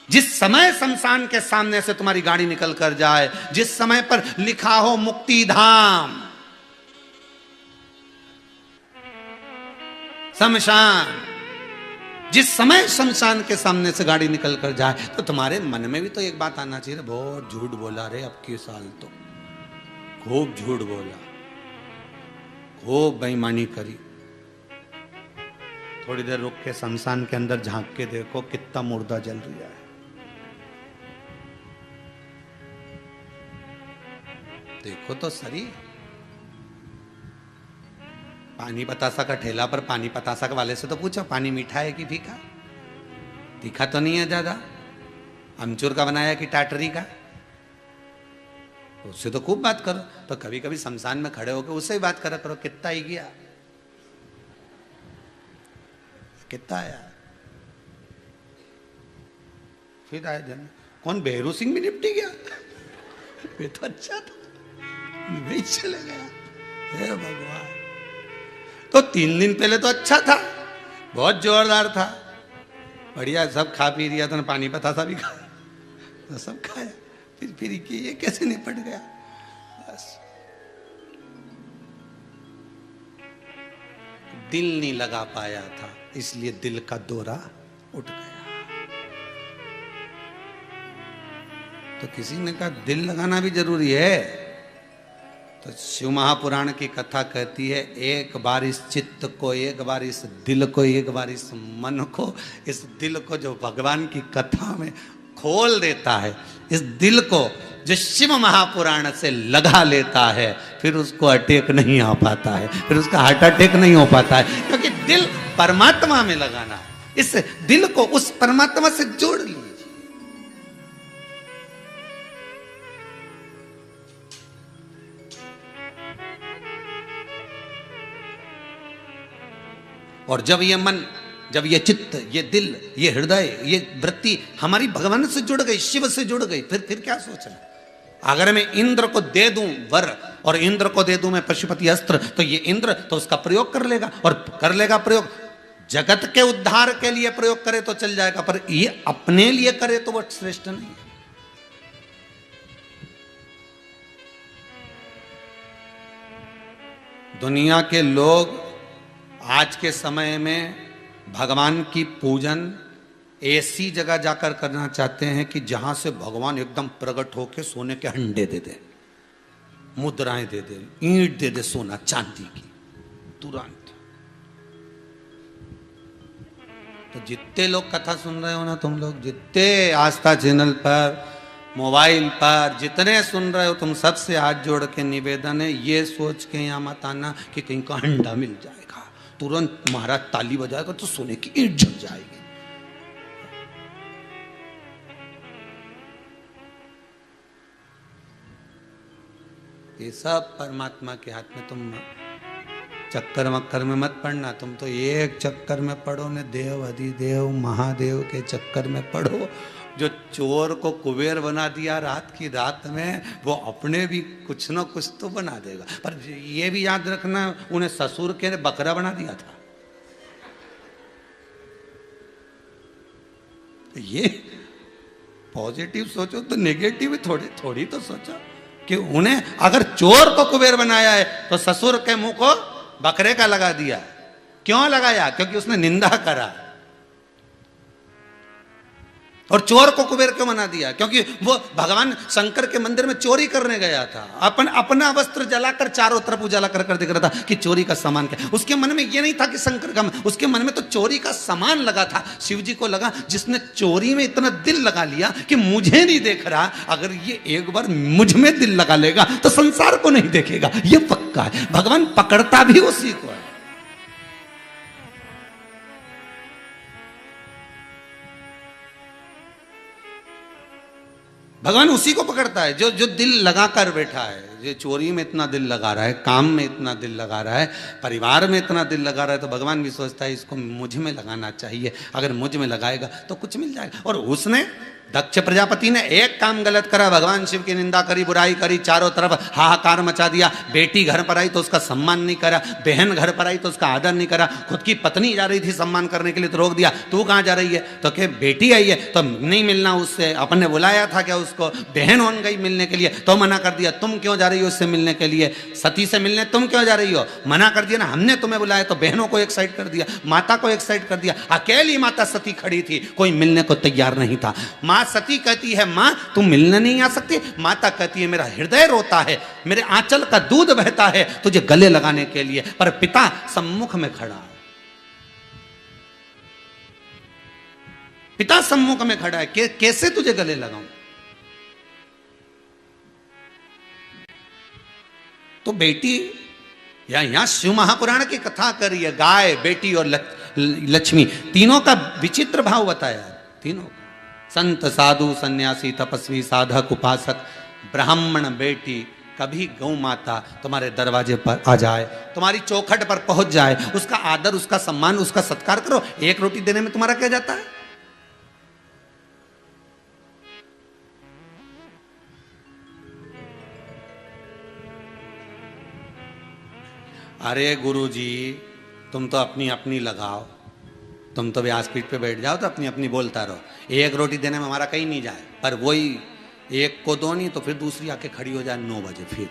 जिस समय शमशान के सामने से तुम्हारी गाड़ी निकल कर जाए, जिस समय पर लिखा हो मुक्ति धाम शमशान, जिस समय शमशान के सामने से गाड़ी निकल कर जाए तो तुम्हारे मन में भी तो एक बात आना चाहिए, बहुत झूठ बोला रे अब की साल तो, खूब झूठ बोला, खूब बेईमानी करी। थोड़ी देर रुक के शमशान के अंदर झांक के देखो कितना मुर्दा जल रहा है। देखो तो सही, पानी पतासा का ठेला पर पानी पतासा के वाले से तो पूछो पानी मीठा है कि फीका? तीखा तो नहीं है ज्यादा, अमचूर का बनाया कि टाटरी का? उससे तो खूब बात करो। तो कभी कभी शमशान में खड़े होकर उससे ही बात करा करो, कितना ही गया, कितना आया, फिर आए जन कौन बेहरू सिंह भी निपटी गया वे तो अच्छा था, वही चले गया। हे भगवान, तो 3 दिन पहले तो अच्छा था, बहुत जोरदार था, बढ़िया, सब खा पी लिया था, पानी पतासा भी खाया, तो सब खाया, फिर ये कैसे निपट गया? बस दिल नहीं लगा पाया था, इसलिए दिल का दौरा उठ गया। तो किसी ने कहा दिल लगाना भी जरूरी है, तो शिव महापुराण की कथा कहती है एक बार इस चित्त को, एक बार इस दिल को, एक बार इस मन को, इस दिल को जो भगवान की कथा में खोल देता है, इस दिल को जो शिव महापुराण से लगा लेता है, फिर उसको अटैक नहीं आ पाता है, फिर उसका हार्ट अटैक नहीं हो पाता है, क्योंकि दिल परमात्मा में लगाना है। इस दिल को उस परमात्मा से जोड़ लीजिए। और जब ये मन, जब ये चित्त, ये दिल, ये हृदय, ये वृत्ति हमारी भगवान से जुड़ गई, शिव से जुड़ गई, फिर क्या सोचना? अगर मैं इंद्र को दे दूं वर और इंद्र को दे दूं मैं पशुपति अस्त्र, तो ये इंद्र तो उसका प्रयोग कर लेगा, और कर लेगा प्रयोग, जगत के उद्धार के लिए प्रयोग करे तो चल जाएगा, पर ये अपने लिए करे तो वो श्रेष्ठ नहीं है। दुनिया के लोग आज के समय में भगवान की पूजन ऐसी जगह जाकर करना चाहते हैं कि जहां से भगवान एकदम प्रकट होके सोने के हंडे दे दे, मुद्राएं दे दे, ईंट दे दे सोना चांदी की तुरंत। तो जितने लोग कथा सुन रहे हो ना, तुम लोग जितने आस्था चैनल पर, मोबाइल पर जितने सुन रहे हो, तुम सबसे हाथ जोड़ के निवेदन है, ये सोच के यहां मत आना कि कहीं का हंडा मिल जाएगा, तुरंत महाराज ताली बजाएगा तो सोने की ईंट जल जाएगी। ये सब परमात्मा के हाथ में। तुम चक्कर मक्कर में मत पड़ना, तुम तो एक चक्कर में पढ़ो ने, देव अधिदेव महादेव के चक्कर में पढ़ो। जो चोर को कुबेर बना दिया रात की रात में, वो अपने भी कुछ ना कुछ तो बना देगा। पर ये भी याद रखना, उन्हें ससुर के ने बकरा बना दिया था। ये पॉजिटिव सोचो तो नेगेटिव थोड़ी तो सोचो कि उन्हें अगर चोर को कुबेर बनाया है तो ससुर के मुंह को बकरे का लगा दिया। क्यों लगाया? क्योंकि उसने निंदा करा। और चोर को कुबेर क्यों बना दिया? क्योंकि वो भगवान शंकर के मंदिर में चोरी करने गया था, अपना वस्त्र जलाकर चारों तरफ उजाला कर दिख रहा था कि चोरी का सामान क्या। उसके मन में ये नहीं था कि शंकर का, उसके मन में तो चोरी का सामान लगा था। शिव जी को लगा जिसने चोरी में इतना दिल लगा लिया कि मुझे नहीं देख रहा, अगर ये एक बार मुझ में दिल लगा लेगा तो संसार को नहीं देखेगा, ये पक्का है। भगवान पकड़ता भी उसी को है। भगवान उसी को पकड़ता है जो दिल लगा कर बैठा है। जो चोरी में इतना दिल लगा रहा है, काम में इतना दिल लगा रहा है, परिवार में इतना दिल लगा रहा है, तो भगवान भी सोचता है इसको मुझ में लगाना चाहिए। अगर मुझ में लगाएगा तो कुछ मिल जाएगा। और उसने दक्ष प्रजापति ने एक काम गलत करा, भगवान शिव की निंदा करी, बुराई करी, चारों तरफ हाहाकार मचा दिया। बेटी घर पर आई तो उसका सम्मान नहीं करा, बहन घर पर आई तो उसका आदर नहीं करा, खुद की पत्नी जा रही थी सम्मान करने के लिए तो रोक दिया। तू कहाँ जा रही है? तो क्या बेटी आई है तो नहीं मिलना उससे, अपन ने बुलाया था क्या उसको? बहन हो गई मिलने के लिए तो मना कर दिया। तुम क्यों जा रही हो उससे मिलने के लिए? सती से मिलने तुम क्यों जा रही हो? मना कर दिया ना, हमने तुम्हें बुलाया। तो बहनों को एक साइड कर दिया, माता को एक साइड कर दिया। अकेली माता सती खड़ी थी, कोई मिलने को तैयार नहीं था। माँ सती कहती है माँ तुम मिलने नहीं आ सकती। माता कहती है मेरा हृदय रोता है, मेरे आंचल का दूध बहता है तुझे गले लगाने के लिए, पर पिता सम्मुख में खड़ा है। पिता सम्मुख में खड़ा है, कैसे तुझे गले लगाऊं? तो बेटी यहां शिव महापुराण की कथा करी है, गाय, बेटी और लक्ष्मी तीनों का विचित्र भाव बताया है। तीनों का, संत, साधु, सन्यासी, तपस्वी, साधक, उपासक, ब्राह्मण बेटी, कभी गौ माता तुम्हारे दरवाजे पर आ जाए, तुम्हारी चौखट पर पहुंच जाए, उसका आदर, उसका सम्मान, उसका सत्कार करो। एक रोटी देने में तुम्हारा क्या जाता है? अरे गुरुजी तुम तो अपनी अपनी लगाओ, तुम तो व्यासपीठ पे बैठ जाओ तो अपनी अपनी बोलता रहो। एक रोटी देने में हमारा कहीं नहीं जाए, पर वही एक को दो नहीं तो फिर दूसरी आके खड़ी हो जाए 9 बजे, फिर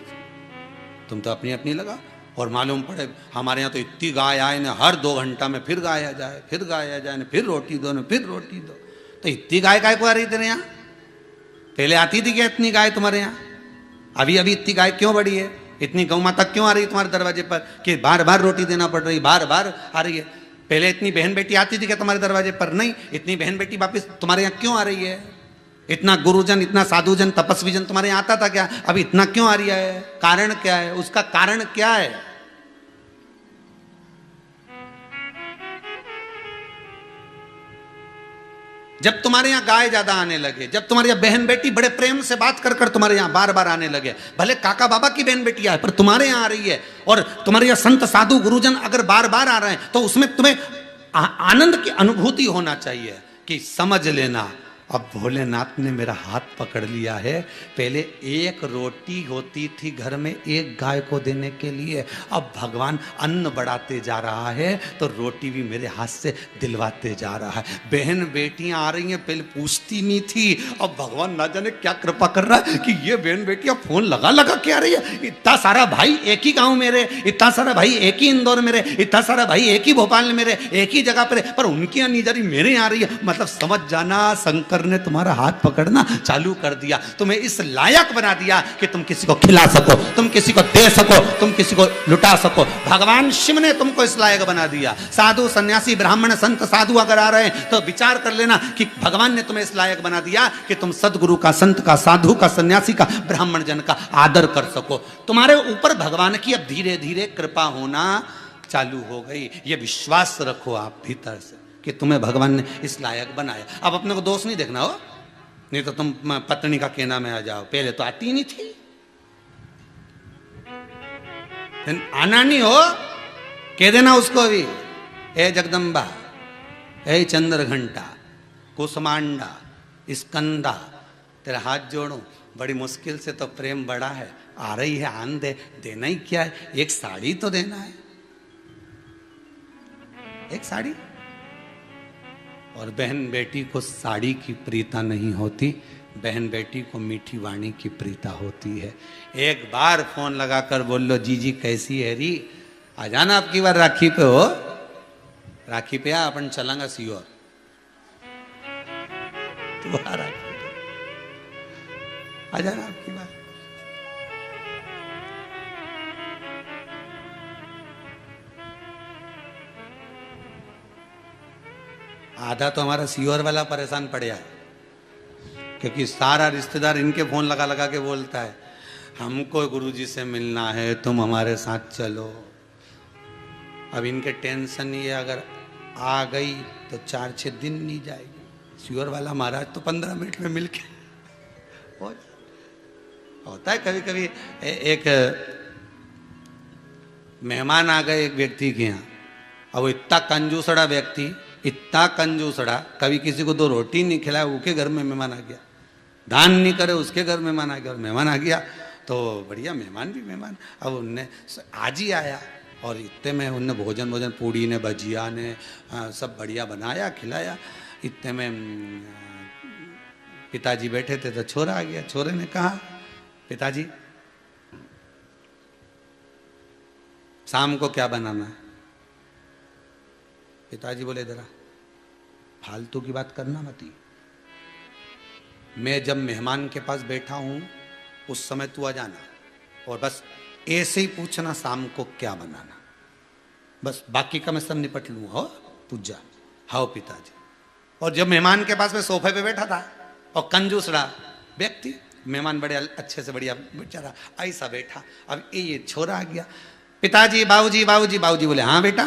तुम तो अपनी अपनी लगाओ। और मालूम पड़े हमारे यहाँ तो इतनी गाय आए ना, हर 2 घंटा में फिर गाय आ जाए, फिर गाय आ जाए, फिर रोटी दो ना, फिर रोटी दो। तो इतनी गाय काय को आ रही तेरे यहाँ? पहले आती थी क्या इतनी गाय तुम्हारे यहाँ? अभी अभी इतनी गाय क्यों बढ़ी है? इतनी गौ माता क्यों आ रही है तुम्हारे दरवाजे पर कि बार बार रोटी देना पड़ रही, बार बार आ रही है? पहले इतनी बहन बेटी आती थी क्या तुम्हारे दरवाजे पर? नहीं। इतनी बहन बेटी वापस तुम्हारे यहाँ क्यों आ रही है? इतना गुरुजन, इतना साधुजन, तपस्वी जन तुम्हारे यहाँ आता था क्या? अभी इतना क्यों आ रही है? कारण क्या है? उसका कारण क्या है? जब तुम्हारे यहाँ गाय ज्यादा आने लगे, जब तुम्हारे यहाँ बहन बेटी बड़े प्रेम से बात कर कर तुम्हारे यहाँ बार बार आने लगे, भले काका बाबा की बहन बेटी आए पर तुम्हारे यहाँ आ रही है, और तुम्हारे यहाँ संत साधु गुरुजन अगर बार बार आ रहे हैं तो उसमें तुम्हें आनंद की अनुभूति होना चाहिए कि समझ लेना अब भोलेनाथ ने मेरा हाथ पकड़ लिया है। पहले एक रोटी होती थी घर में एक गाय को देने के लिए, अब भगवान अन्न बढ़ाते जा रहा है तो रोटी भी मेरे हाथ से दिलवाते जा रहा है। बहन बेटियां आ रही हैं, पहले पूछती नहीं थी, अब भगवान ना जाने क्या कृपा कर रहा है कि ये बहन बेटियां फोन लगा लगा के आ रही है। इतना सारा भाई एक ही गाँव में रहे, इतना सारा भाई एक ही इंदौर में रहे, इतना सारा भाई एक ही भोपाल में रहे, एक ही जगह पर, पर उनकी यहाँ नहीं जा रही, मेरे यहाँ आ रही है। मतलब समझ जाना शंकर ने तुम्हारा हाथ पकड़ना चालू कर दिया, तुम्हें इस लायक बना दिया कि तुम किसी को खिला सको, तुम किसी को दे सको, तुम किसी को लुटा सको। भगवान शिव ने तुमको इस लायक बना दिया। साधु, सन्यासी, ब्राह्मण, संत, साधु अगर आ रहे हैं तो विचार कर लेना कि भगवान ने तुम्हें इस लायक बना दिया कि तुम सदगुरु का, संत का, साधु का, सन्यासी का, ब्राह्मण जन का आदर कर सको। तुम्हारे ऊपर भगवान की अब धीरे धीरे कृपा होना चालू हो गई। ये विश्वास रखो आप भीतर से कि तुम्हें भगवान ने इस लायक बनाया। अब अपने को दोष नहीं देखना हो, नहीं तो तुम पत्नी का कहना में आ जाओ, पहले तो आती नहीं थी। आना नहीं हो, कह देना उसको भी, ए जगदम्बा, ए चंद्र घंटा, कुसमांडा, स्कंदा, तेरा हाथ जोड़ो, बड़ी मुश्किल से तो प्रेम बड़ा है, आ रही है आन दे। देना ही क्या है, एक साड़ी तो देना है, एक साड़ी। और बहन बेटी को साड़ी की प्रीता नहीं होती, बहन बेटी को मीठी वाणी की प्रीता होती है। एक बार फोन लगाकर बोल लो, जीजी कैसी है री, आ जाना आपकी बार राखी पे हो, राखी पे आ, अपन चलेंगे सीओर तुम्हारा, आ जाना आपकी बार। आधा तो हमारा सीओर वाला परेशान पड़े है, क्योंकि सारा रिश्तेदार इनके फोन लगा लगा के बोलता है हमको गुरुजी से मिलना है, तुम हमारे साथ चलो। अब इनके टेंशन ये अगर आ गई तो 4-6 दिन नहीं जाएगी। सीओर वाला महाराज तो 15 मिनट में मिल के होता है। कभी कभी एक मेहमान आ गए एक व्यक्ति के यहाँ, अब वो इतना कंजूसड़ा व्यक्ति इतना कंजूसड़ा, कभी किसी को 2 रोटी नहीं खिलाया, उसके घर में मेहमान आ गया। दान नहीं करे, उसके घर मेहमान आ गया, और मेहमान आ गया तो बढ़िया, मेहमान भी मेहमान। अब उनने आज ही आया और इतने में उनने भोजन पूड़ी ने, भजिया ने सब बढ़िया बनाया, खिलाया। इतने में पिताजी बैठे थे तो छोरा आ गया। छोरे ने कहा, पिताजी शाम को क्या बनाना है? पिताजी बोले, जरा फालतू की बात करना मत ही। मैं जब मेहमान के पास बैठा हूं उस समय तू आ जाना, और बस ऐसे ही पूछना शाम को क्या बनाना, बस बाकी का मैं सब निपट लूंगा। हो पूछ जा। हाँ पिताजी। और जब मेहमान के पास में सोफे पे बैठा था और कंजूसड़ा व्यक्ति, मेहमान बड़े अच्छे से बढ़िया बेचारा ऐसा बैठा। अब ये छोरा आ गया, पिताजी बाबूजी बाबूजी बाबूजी बोले, हाँ बेटा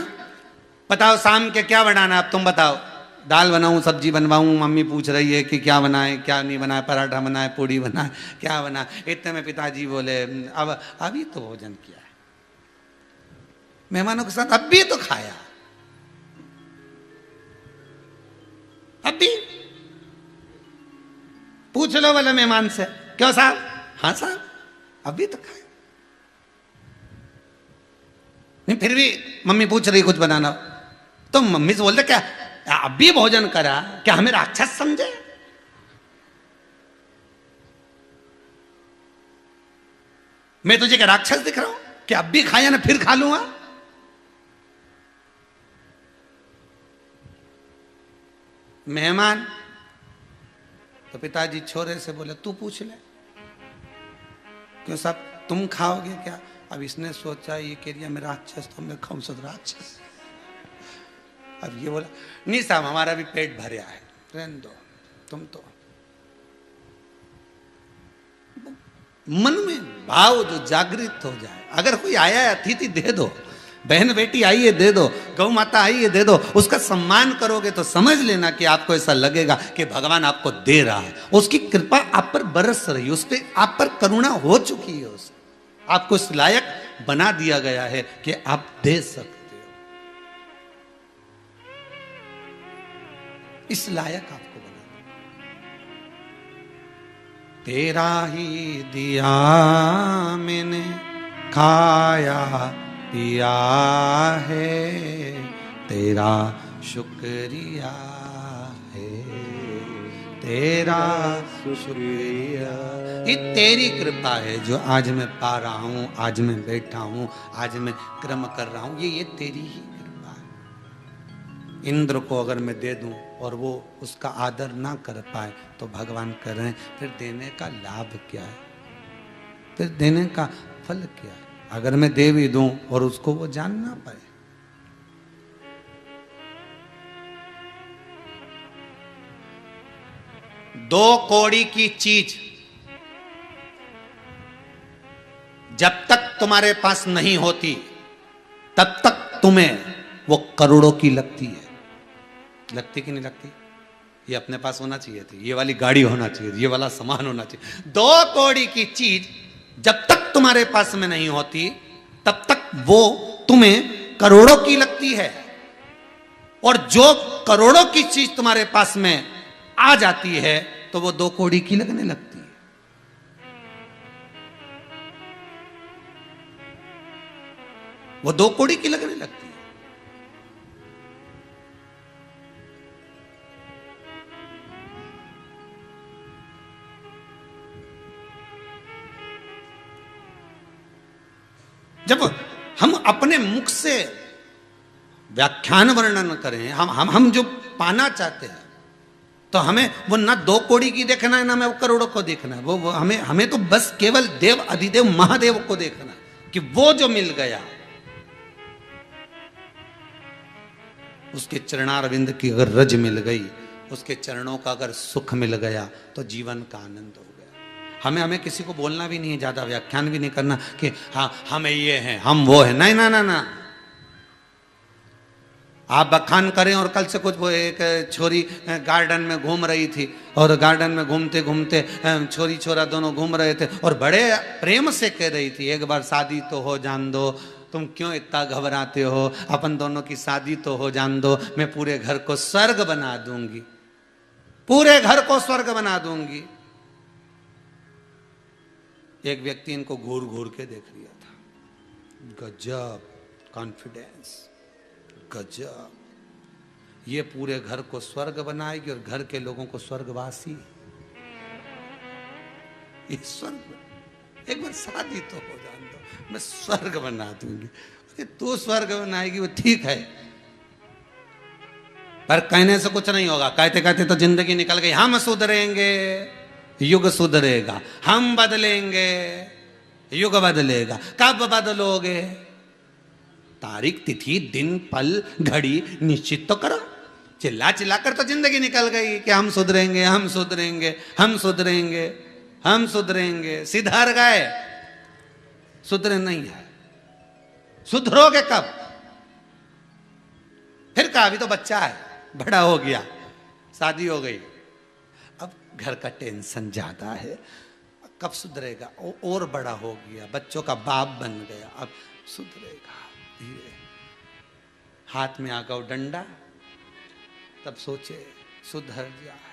बताओ शाम के क्या बनाना, अब तुम बताओ। दाल बनाऊं, सब्जी बनवाऊं, मम्मी पूछ रही है कि क्या बनाए क्या नहीं बनाए, पराठा बनाए, पूड़ी बनाए, क्या बनाए। इतने में पिताजी बोले, अब अभी तो भोजन किया है, मेहमानों के साथ अभी तो खाया, अभी पूछ लो बोले मेहमान से, क्यों साहब? हाँ साहब अभी तो खाया। नहीं फिर भी मम्मी पूछ रही कुछ बनाना, तो मम्मी से बोलते क्या अभी भोजन करा, क्या हमें राक्षस समझे? मैं तुझे क्या राक्षस दिख रहा हूं कि अब भी खाया ना फिर खा लूंगा? मेहमान तो पिताजी छोरे से बोले, तू पूछ ले, क्यों साहब तुम खाओगे क्या? अब इसने सोचा ये कह रही मैं राक्षस, तो मैं खाऊं सद राक्षस। अब ये बोला, नहीं साहब हमारा भी पेट भरा है, रहने दो तुम। तो मन में भाव जो जागृत हो जाए, अगर कोई आया है अतिथि दे दो, बहन बेटी आई है दे दो, गौ माता आई है दे दो, उसका सम्मान करोगे तो समझ लेना कि आपको ऐसा लगेगा कि भगवान आपको दे रहा है, उसकी कृपा आप पर बरस रही है, उस पर आप पर करुणा हो चुकी है, उसे आपको इस लायक बना दिया गया है कि आप दे सकते हो, इस लायक आपको बना दिया। तेरा ही दिया मैंने खाया पिया है, तेरा शुक्रिया है, तेरा शुक्रिया। ये तेरी कृपा है जो आज मैं पा रहा हूं, आज मैं बैठा हूं, आज मैं कर्म कर रहा हूं, ये तेरी ही कृपा है। इंद्र को अगर मैं दे दूं और वो उसका आदर ना कर पाए तो भगवान कर रहे हैं, फिर देने का लाभ क्या है, फिर देने का फल क्या है? अगर मैं दे भी दूं और उसको वो जान ना पाए। दो कौड़ी की चीज जब तक तुम्हारे पास नहीं होती तब तक तुम्हें वो करोड़ों की लगती है। लगती कि नहीं लगती? ये अपने पास होना चाहिए थी, ये वाली गाड़ी होना चाहिए, ये वाला सामान होना चाहिए। 2 कौड़ी की चीज जब तक तुम्हारे पास में नहीं होती तब तक वो तुम्हें करोड़ों की लगती है, और जो करोड़ों की चीज तुम्हारे पास में आ जाती है तो वो 2 कौड़ी की लगने लगती है। वो 2 कौड़ी की लगने लगती है। जब हम अपने मुख से व्याख्यान वर्णन करें, हम जो पाना चाहते हैं, तो हमें वो ना 2 कौड़ी की देखना है, ना हमें करोड़ों को देखना है। वो हमें तो बस केवल देव अधिदेव महादेव को देखना है कि वो जो मिल गया, उसके चरणारविंद की अगर रज मिल गई, उसके चरणों का अगर सुख मिल गया तो जीवन का आनंद हो गया। हमें किसी को बोलना भी नहीं है, ज्यादा व्याख्यान भी नहीं करना कि हाँ हमें ये है, हम वो है, नहीं ना ना ना। आप बखान करें। और कल से कुछ वो एक छोरी गार्डन में घूम रही थी, और गार्डन में घूमते घूमते छोरी छोरा दोनों घूम रहे थे और बड़े प्रेम से कह रही थी, एक बार शादी तो हो जान दो, तुम क्यों इतना घबराते हो, अपन दोनों की शादी तो हो जान दो, मैं पूरे घर को स्वर्ग बना दूंगी, पूरे घर को स्वर्ग बना दूंगी। एक व्यक्ति इनको घूर घूर के देख लिया था, गजब कॉन्फिडेंस, गजब, ये पूरे घर को स्वर्ग बनाएगी और घर के लोगों को स्वर्गवासी। ये स्वर्ग, एक बार शादी तो हो जान दो, मैं स्वर्ग बना दूंगी। अरे तू स्वर्ग बनाएगी वो ठीक है, पर कहने से कुछ नहीं होगा, कहते कहते तो जिंदगी निकल गई। हम सुधरेंगे, युग सुधरेगा, हम बदलेंगे, युग बदलेगा। कब बदलोगे? तारीख, तिथि, दिन, पल, घड़ी निश्चित तो करो। चिल्ला चिल्ला कर तो जिंदगी निकल गई कि हम सुधरेंगे, हम सुधरेंगे, हम सुधरेंगे, हम सुधरेंगे। सिधर गए, सुधरे नहीं है। सुधरोगे कब? फिर कहा अभी तो बच्चा है, बड़ा हो गया, शादी हो गई, अब घर का टेंशन ज्यादा है, कब सुधरेगा? और बड़ा हो गया, बच्चों का बाप बन गया, अब सुधरेगा धीरे। हाथ में आ गया डंडा, तब सोचे सुधर जाए।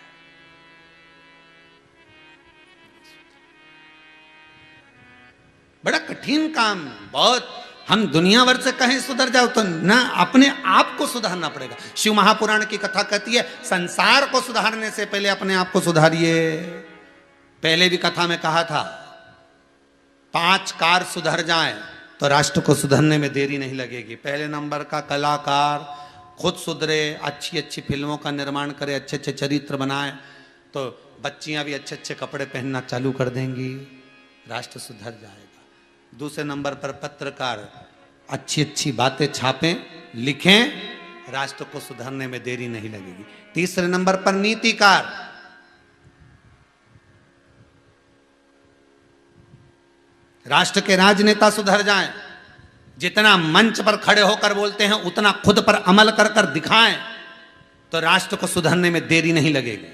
बड़ा कठिन काम, बहुत। हम दुनिया भर से कहें सुधर जाओ तो ना, अपने आप को सुधारना पड़ेगा। शिव महापुराण की कथा कहती है संसार को सुधारने से पहले अपने आप को सुधारिए। पहले भी कथा में कहा था 5 कार सुधर जाएं तो राष्ट्र को सुधरने में देरी नहीं लगेगी। पहले नंबर का कलाकार खुद सुधरे, अच्छी अच्छी फिल्मों का निर्माण करे, अच्छे अच्छे चरित्र बनाए, तो बच्चियां भी अच्छे अच्छे कपड़े पहनना चालू कर देंगी, राष्ट्र सुधर जाएगा। दूसरे नंबर पर पत्रकार अच्छी अच्छी बातें छापें, लिखें, राष्ट्र को सुधरने में देरी नहीं लगेगी। तीसरे नंबर पर नीतिकार, राष्ट्र के राजनेता सुधर जाएं, जितना मंच पर खड़े होकर बोलते हैं उतना खुद पर अमल कर कर दिखाएं, तो राष्ट्र को सुधरने में देरी नहीं लगेगी।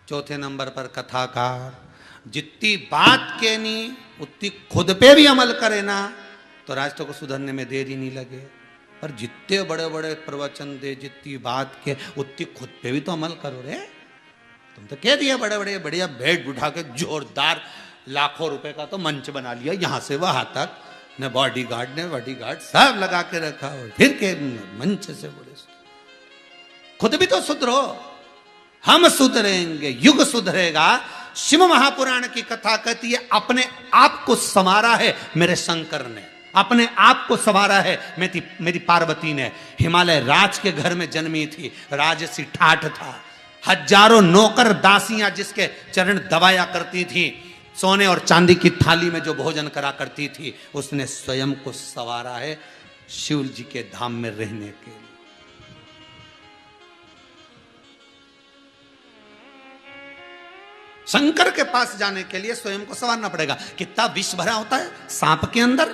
चौथे नंबर पर कथाकार, जितनी बात कहनी उतनी खुद पे भी अमल करे ना, तो राष्ट्र को सुधरने में देरी नहीं लगे। पर जितने बड़े बड़े प्रवचन दे, जितनी बात के, उतनी खुद पे भी तो अमल करो रे। तुम तो कह दिया बड़े बड़े बढ़िया बेड उठा के जोरदार लाखों रुपए का तो मंच बना लिया, यहां से वहां तक, न बॉडीगार्ड सब लगा के रखा, और फिर के मंच से बोले खुद भी तो सुधरो। हम सुधरेंगे, युग सुधरेगा। शिव महापुराण की कथा कहती है अपने आप को संवारा है मेरे शंकर ने, अपने आप को संवारा है मेरी पार्वती ने। हिमालय राज के घर में जन्मी थी, राजसी ठाठ था, हजारों नौकर दासियां जिसके चरण दबाया करती थी, सोने और चांदी की थाली में जो भोजन करा करती थी, उसने स्वयं को संवारा है शिव जी के धाम में रहने के लिए। शंकर के पास जाने के लिए स्वयं को संवारना पड़ेगा। कितना विष भरा होता है सांप के अंदर,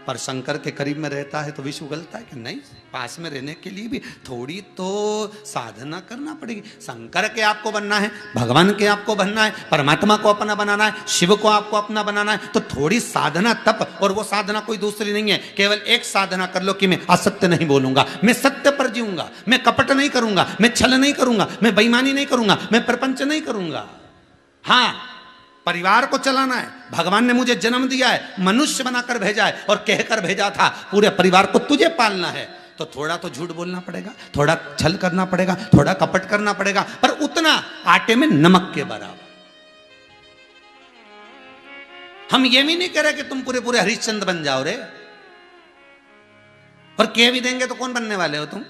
पर शंकर के करीब में रहता है तो विष उगलता है कि नहीं। पास में रहने के लिए भी थोड़ी तो साधना करना पड़ेगी। शंकर के आपको बनना है, भगवान के आपको बनना है, परमात्मा को अपना बनाना है, शिव को आपको अपना बनाना है, तो थोड़ी साधना तप, और वो साधना कोई दूसरी नहीं है। केवल एक साधना कर लो कि मैं असत्य नहीं बोलूंगा, मैं सत्य पर जीऊंगा, मैं कपट नहीं करूंगा, मैं छल नहीं करूंगा, मैं बेईमानी नहीं करूंगा, मैं प्रपंच नहीं करूंगा। हाँ, परिवार को चलाना है, भगवान ने मुझे जन्म दिया है, मनुष्य बनाकर भेजा है और कहकर भेजा था पूरे परिवार को तुझे पालना है, तो थोड़ा तो झूठ बोलना पड़ेगा, थोड़ा छल करना पड़ेगा, थोड़ा कपट करना पड़ेगा, पर उतना आटे में नमक के बराबर। हम ये भी नहीं कह रहे कि तुम पूरे पूरे हरिश्चंद्र बन जाओ रे, और कह भी देंगे तो कौन बनने वाले हो तुम?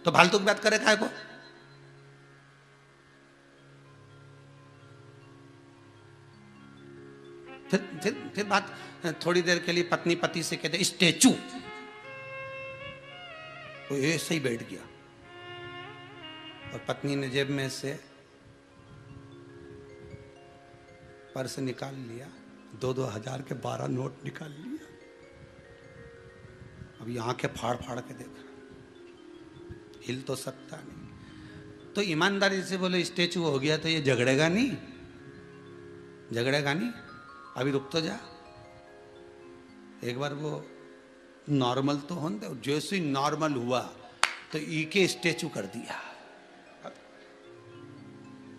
तो फालतू की बात करे काय को? फिर बात थोड़ी देर के लिए पत्नी पति से कहते स्टैचू, वो ऐसे ही बैठ गया और पत्नी ने जेब में से पर्स निकाल लिया, 2-2 हजार के 12 नोट निकाल लिया। अभी आंखें फाड़ फाड़ के देख रहा, हिल तो सकता नहीं। तो ईमानदारी से बोले स्टैचू हो गया तो ये झगड़ेगा नहीं, झगड़ेगा नहीं। अभी रुक तो जा, एक बार वो नॉर्मल तो हो दे। जैसे ही नॉर्मल हुआ तो ई के स्टेचू कर दिया।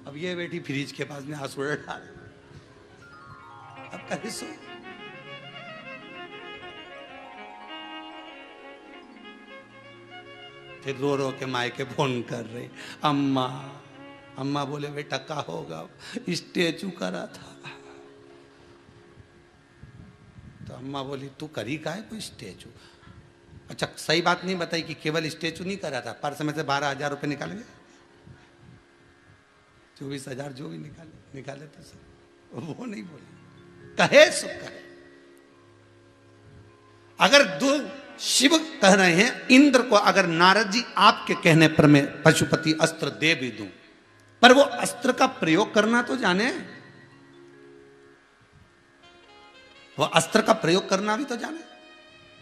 अब ये बेटी फ्रिज के पास में आंसू डाल, अब करे सो। फिर रो रो के माए के फोन कर रहे, अम्मा अम्मा। बोले बेटा क्या होगा, स्टेचू करा था। तो अम्मा बोली तू करी का है कोई स्टेचू। अच्छा सही बात नहीं बताई कि केवल स्टेचू नहीं करा था, पर्स में से 12,000 रुपये निकाले गए, 24,000 जो भी निकाले थे सर, वो नहीं बोले। कहे सो कहे। अगर दो शिव कह रहे हैं इंद्र को, अगर नारद जी आपके कहने पर मैं पशुपति अस्त्र दे भी दूं, पर वो अस्त्र का प्रयोग करना तो जाने, वो अस्त्र का प्रयोग करना भी तो जाने।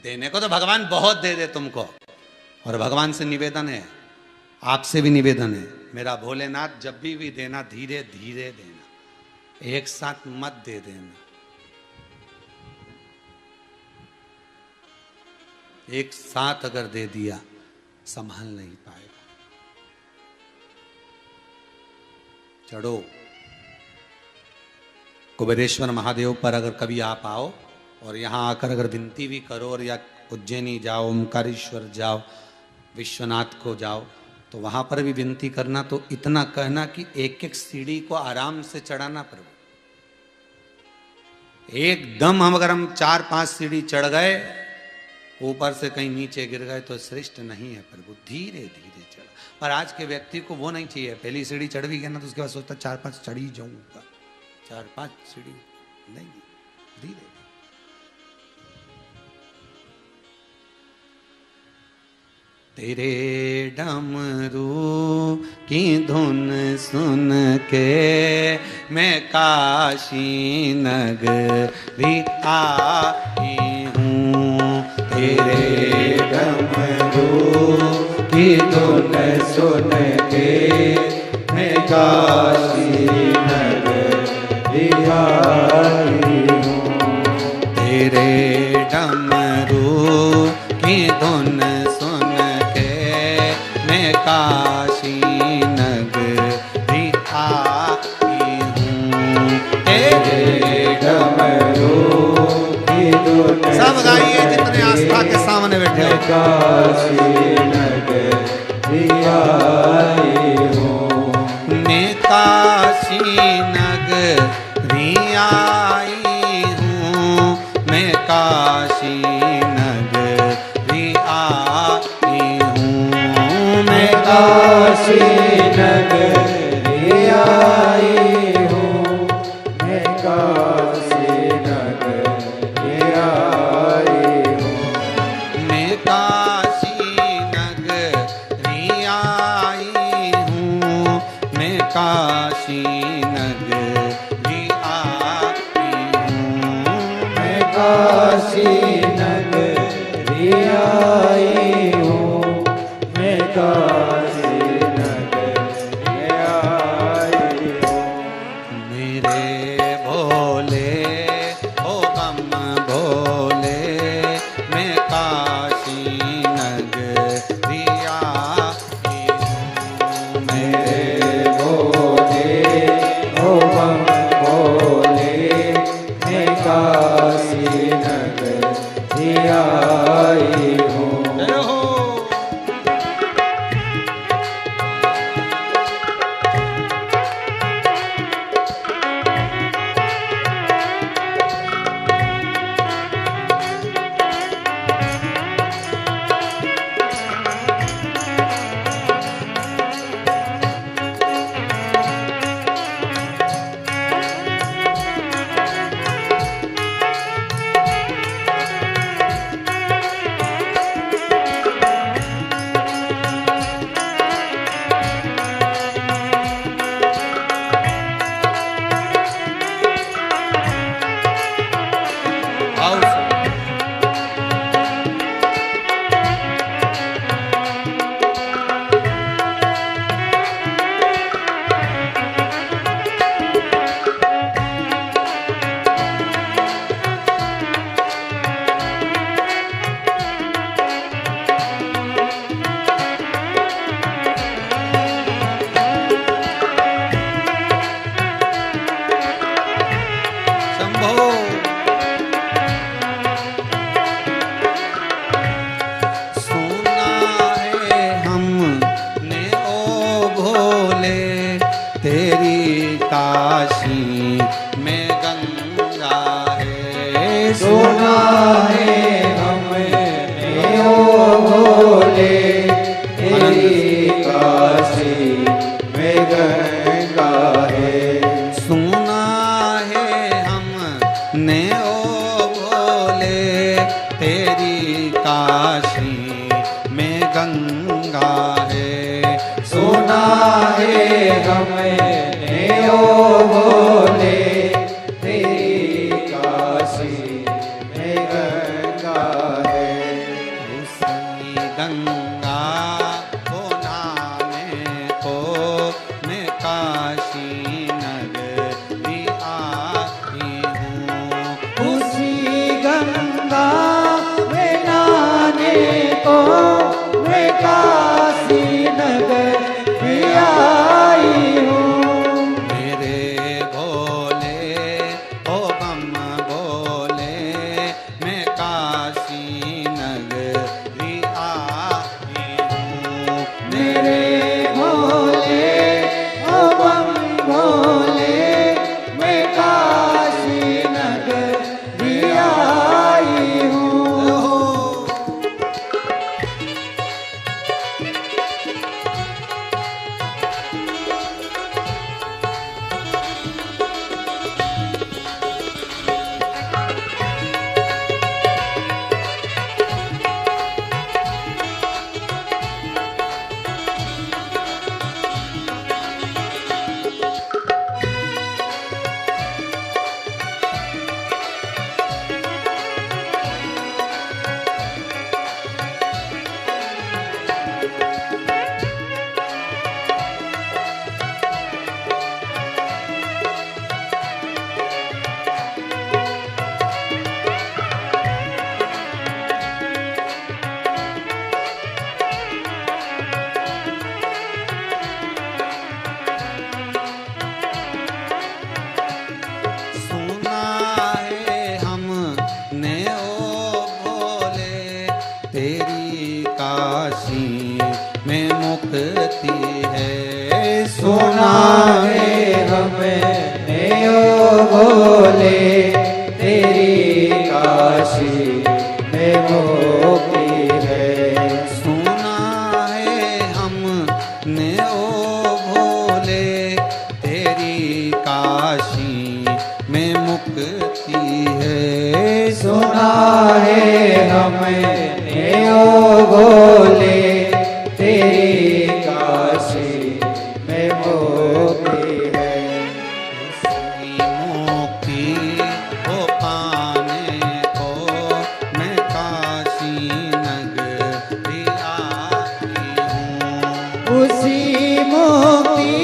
देने को तो भगवान बहुत दे दे तुमको, और भगवान से निवेदन है, आपसे भी निवेदन है, मेरा भोलेनाथ जब भी देना धीरे धीरे देना, एक साथ मत दे देना। एक साथ अगर दे दिया संभाल नहीं पाएगा। चढ़ो कुबेरेश्वर महादेव पर अगर कभी आप आओ और यहाँ आकर अगर विनती भी करो, और या उज्जैनी जाओ, ओमकारेश्वर जाओ, विश्वनाथ को जाओ, तो वहां पर भी विनती करना, तो इतना कहना कि एक एक सीढ़ी को आराम से चढ़ाना। प्रभु एकदम अगर हम 4-5 सीढ़ी चढ़ गए, ऊपर से कहीं नीचे गिर गए तो श्रेष्ठ नहीं है प्रभु, धीरे धीरे चढ़ा। पर आज के व्यक्ति को वो नहीं चाहिए, पहली सीढ़ी चढ़ भी गया ना तो उसके बाद सोचता 4-5 चढ़ ही जाऊंगा, 4-5 सीढ़ी नहीं, धीरे। तेरे डमरू की धुन सुन के मैं काशी नगरी आई हूँ। तेरे डमरू की धुन सुन के मैं काशी नगरी आई हूँ। तेरे डमरू की धुन काशी नगरी आई हूँ। तेरे डमरू की धुन सब गाइए जितने आस्था के सामने बैठे हो। काशी नगरी आई हूँ। मैं काशी नगरी आई हूँ। मैं काशी नगरी आई हूँ। मैं काशी नगरी आई हूँ। मैं काशी नगरी आई हूँ। मैं काशी नगरी आई हूँ। मैं काशी नगरी आई हूँ। मैं काशी नगरी आई हूँ। मैं काशी नगरी आई हूँ। मेरे भोले ओ बम भोले, मैं काशी नगरी आई हूँ। मेरे भोले ओ बम भोले, मैं काशी नगरी आई हूँ। काशी में गंगा है। सुना है हमने ओ भोले तेरी काशी में गंगा है। उसी गंगा को नहाने को मैं काशी नगरी आई हूँ। उसी गंगा में नहाने को मैं काशी नगर में आई हूँ। मेरे भोले ओ बम भोले मैं काशी नगरी आई हूँ। मेरे भोले ओ बम भोले मैं काशी नगर में आई हूँ। सुना है हमने ओ भोले तेरी काशी में मुक्ति है। सुना है हमने ओ भोले तेरी काशी में मुक्ति है। सुना है हमने ओ भोले तेरी काशी में मुक्ति है। सुना है हमने ओ भोले तेरी काशी में मुक्ति है। उसकी मुक्ति को पाने को मैं काशी नगरी आई हूँ। उसी मुक्ति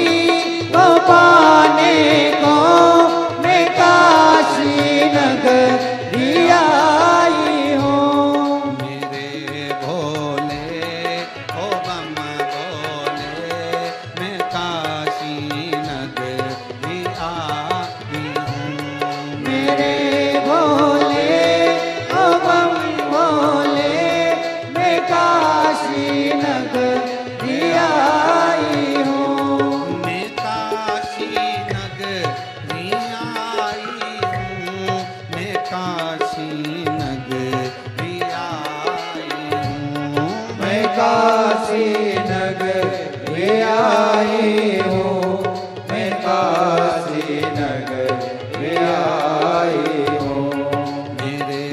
को पाने को मैं काशी नगरी आई हूँ। मेरे भोले ओ बम भोले मैं काशी नगरी आई हूँ। मेरे भोले ओ बम भोले मैं काशी नगरी आई हूँ। मैं काशी नगरी आई हूँ। मैं काशी नगरी आई हूँ। मैं काशी नगरी आई हूँ। मैं काशी नगरी आई हूँ। मेरे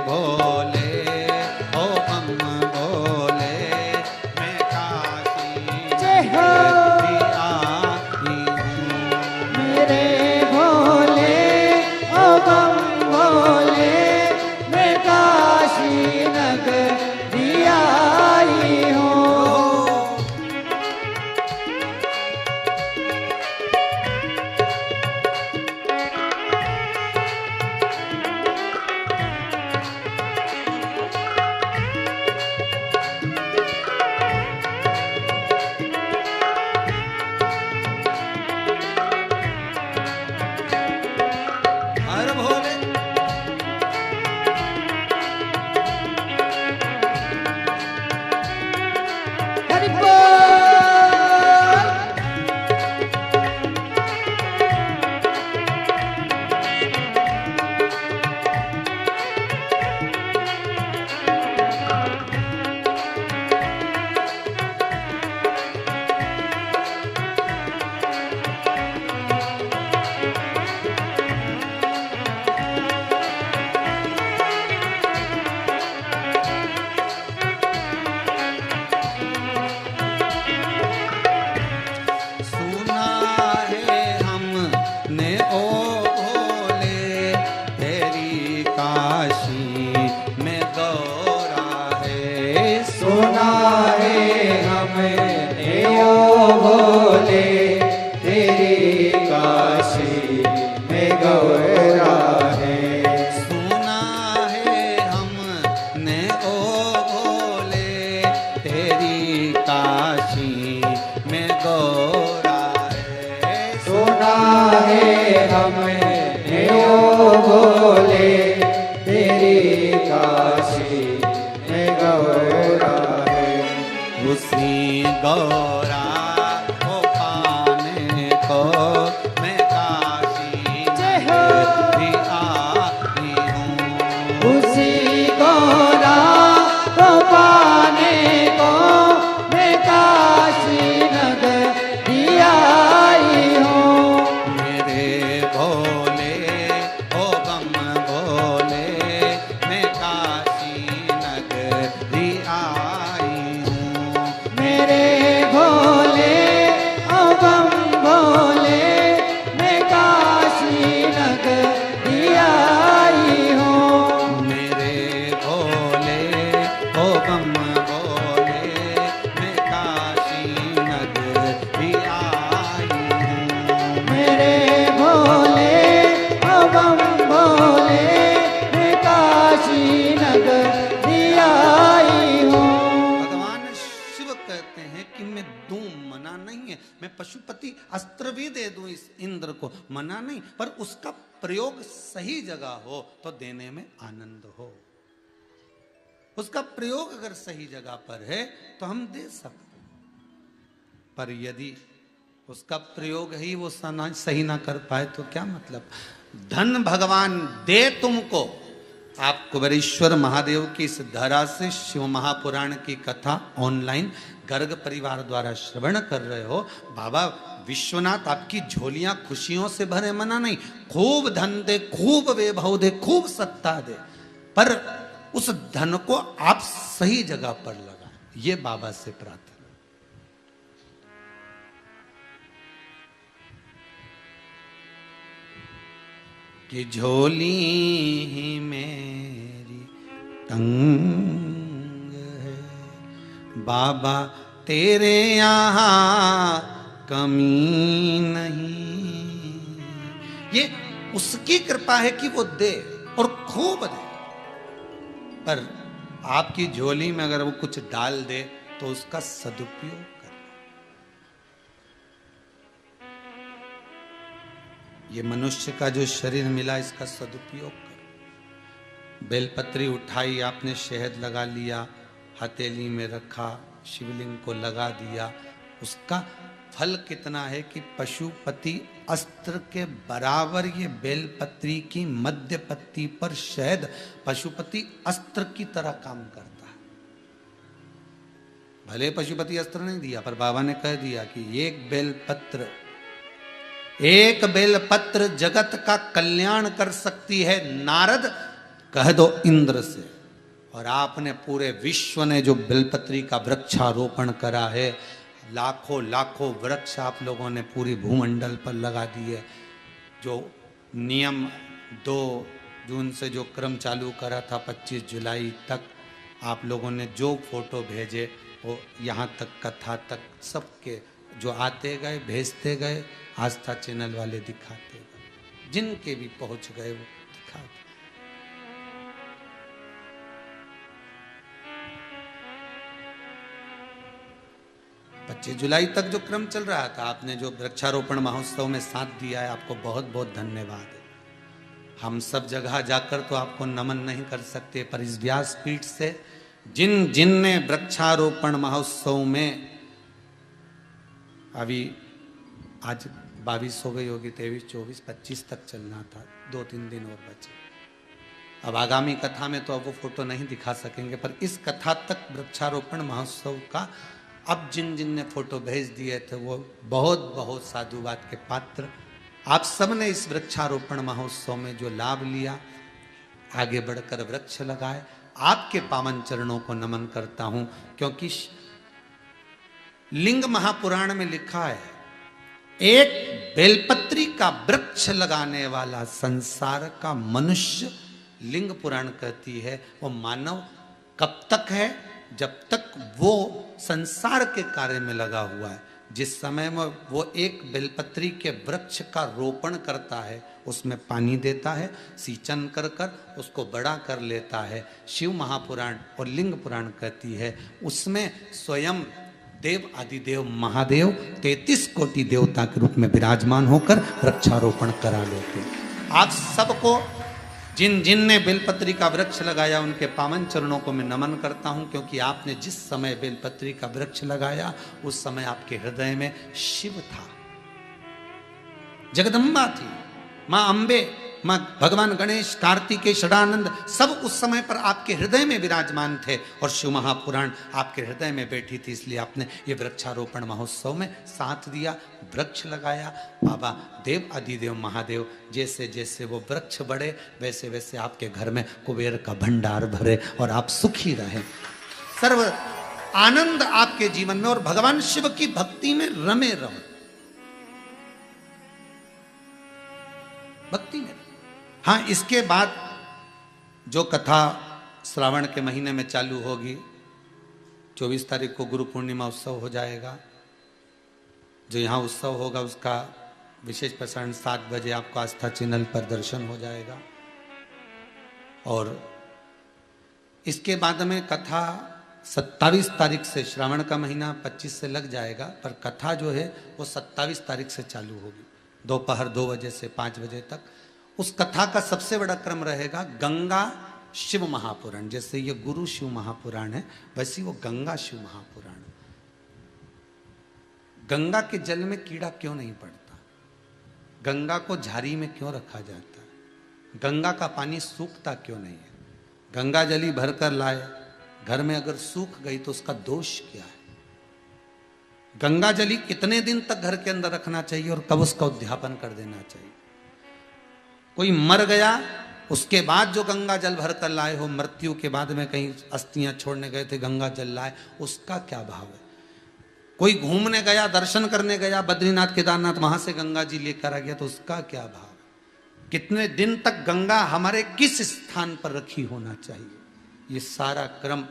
भोले ओ बम भोले मैं काशी जय हो। नगरी आई हूँ। मेरे भोले ओ बम भोले मैं काशी नगरी आई हूँ। उसी गौरा को पाने को मैं काशी भी आई हूँ। उसी गौरा को पाने को मैं काशी नगरी आई हूँ। मेरे भोले ओ बम भोले मैं काशी नगरी आई हूँ। मेरे भोले ओ बम भोले मैं काशी नगरी आई हूँ। मेरे भोले ओ बम भोले मैं काशी नगरी आई हूँ। मेरे भोले ओ बम भोले मैं काशी नगरी आई हूँ। भगवान शिव कहते हैं कि मैं दूं मना नहीं है, मैं पशुपति अस्त्र भी दे दूं इस इंद्र को, मना नहीं, पर उसका प्रयोग सही जगह हो तो देने में आनंद हो। उसका प्रयोग अगर सही जगह पर है तो हम दे सकते हैं, पर यदि उसका प्रयोग ही वो सही ना कर पाए तो क्या मतलब। धन भगवान दे तुमको। आप कुबेरेश्वर महादेव की इस धारा से शिव महापुराण की कथा ऑनलाइन गर्ग परिवार द्वारा श्रवण कर रहे हो। बाबा विश्वनाथ आपकी झोलियां खुशियों से भरे, मना नहीं, खूब धन दे, खूब वैभव दे, खूब सत्ता दे, पर उस धन को आप सही जगह पर लगा, ये बाबा से प्रार्थना। कि झोली ही मेरी तंग है, बाबा तेरे यहाँ कमी नहीं। ये उसकी कृपा है कि वो दे और खूब दे, पर आपकी झोली में अगर वो कुछ डाल दे तो उसका सदुपयोग कर। ये मनुष्य का जो शरीर मिला, इसका सदुपयोग करो। बेलपत्री उठाई आपने, शहद लगा लिया, हथेली में रखा, शिवलिंग को लगा दिया, उसका फल कितना है कि पशुपति अस्त्र के बराबर ये बेलपत्री की मध्य पत्ती पर शहद पशुपति अस्त्र की तरह काम करता है। भले पशुपति अस्त्र नहीं दिया, पर बाबा ने कह दिया कि एक बेलपत्र जगत का कल्याण कर सकती है। नारद कह दो इंद्र से, और आपने पूरे विश्व ने जो बेलपत्री का वृक्षारोपण करा है, लाखों लाखों वृक्ष आप लोगों ने पूरी भूमंडल पर लगा दिए। जो नियम 2 जून से जो क्रम चालू करा था 25 जुलाई तक, आप लोगों ने जो फोटो भेजे वो यहाँ तक कथा तक सबके जो आते गए भेजते गए, आस्था चैनल वाले दिखाते गए, जिनके भी पहुंच गए वो दिखाते। 25 जुलाई तक जो क्रम चल रहा था, आपने जो वृक्षारोपण महोत्सव में साथ दिया है, आपको बहुत बहुत धन्यवाद है। हम सब जगह जाकर तो आपको नमन नहीं कर सकते, पर इस व्यासपीठ से जिनने वृक्षारोपण महोत्सव में, अभी आज 22 हो गई होगी, 23, 24, 25 तक चलना था, 2-3 दिन और बचे। अब आगामी कथा में तो अब वो फोटो नहीं दिखा सकेंगे, पर इस कथा तक वृक्षारोपण महोत्सव का अब जिन ने फोटो भेज दिए थे वो बहुत बहुत साधुवाद के पात्र। आप सब ने इस वृक्षारोपण महोत्सव में जो लाभ लिया, आगे बढ़कर वृक्ष लगाए, आपके पावन चरणों को नमन करता हूं, क्योंकि लिंग महापुराण में लिखा है, एक बेलपत्री का वृक्ष लगाने वाला संसार का मनुष्य, लिंग पुराण कहती है, वो मानव कब तक है, जब तक वो संसार के कार्य में लगा हुआ है। जिस समय में वो एक बेलपत्री के वृक्ष का रोपण करता है, उसमें पानी देता है, सिंचन कर कर उसको बड़ा कर लेता है, शिव महापुराण और लिंग पुराण कहती है, उसमें स्वयं देव आदिदेव महादेव 33 कोटि देवता के रूप में विराजमान होकर वृक्षारोपण करा लेते। आप सबको जिन जिन ने बेलपत्री का वृक्ष लगाया उनके पावन चरणों को मैं नमन करता हूं, क्योंकि आपने जिस समय बेलपत्री का वृक्ष लगाया उस समय आपके हृदय में शिव था, जगदम्बा थी, मां अंबे, मां भगवान गणेश, कार्तिकेय, षडानंद सब उस समय पर आपके हृदय में विराजमान थे और शिव महापुराण आपके हृदय में बैठी थी। इसलिए आपने ये वृक्षारोपण महोत्सव में साथ दिया, वृक्ष लगाया। बाबा देव अधिदेव महादेव जैसे जैसे वो वृक्ष बढ़े वैसे वैसे आपके घर में कुबेर का भंडार भरे और आप सुखी रहें, सर्व आनंद आपके जीवन में और भगवान शिव की भक्ति में रमे रहो, भक्ति में। हाँ, इसके बाद जो कथा श्रावण के महीने में चालू होगी, 24 तारीख को गुरु पूर्णिमा उत्सव हो जाएगा। जो यहाँ उत्सव होगा उसका विशेष प्रसारण 7 बजे आपको आस्था चैनल पर दर्शन हो जाएगा। और इसके बाद में कथा 27 तारीख से, श्रावण का महीना 25 से लग जाएगा, पर कथा जो है वो 27 तारीख से चालू होगी, दोपहर 2 बजे से 5 बजे तक। उस कथा का सबसे बड़ा क्रम रहेगा गंगा शिव महापुराण। जैसे ये गुरु शिव महापुराण है वैसे वो गंगा शिव महापुराण। गंगा के जल में कीड़ा क्यों नहीं पड़ता, गंगा को झाड़ी में क्यों रखा जाता है, गंगा का पानी सूखता क्यों नहीं है, गंगा जली भरकर लाए, घर में अगर सूख गई तो उसका दोष क्या है, गंगा जली कितने दिन तक घर के अंदर रखना चाहिए और कब उसका उद्यापन कर देना चाहिए। कोई मर गया उसके बाद जो गंगा जल भर कर लाए हो, मृत्यु के बाद में कहीं अस्थियां छोड़ने गए थे गंगा जल लाए, उसका क्या भाव है। कोई घूमने गया, दर्शन करने गया बद्रीनाथ केदारनाथ, वहां से गंगा जी लेकर आ गया तो उसका क्या भाव है। कितने दिन तक गंगा हमारे किस स्थान पर रखी होना चाहिए, ये सारा क्रम।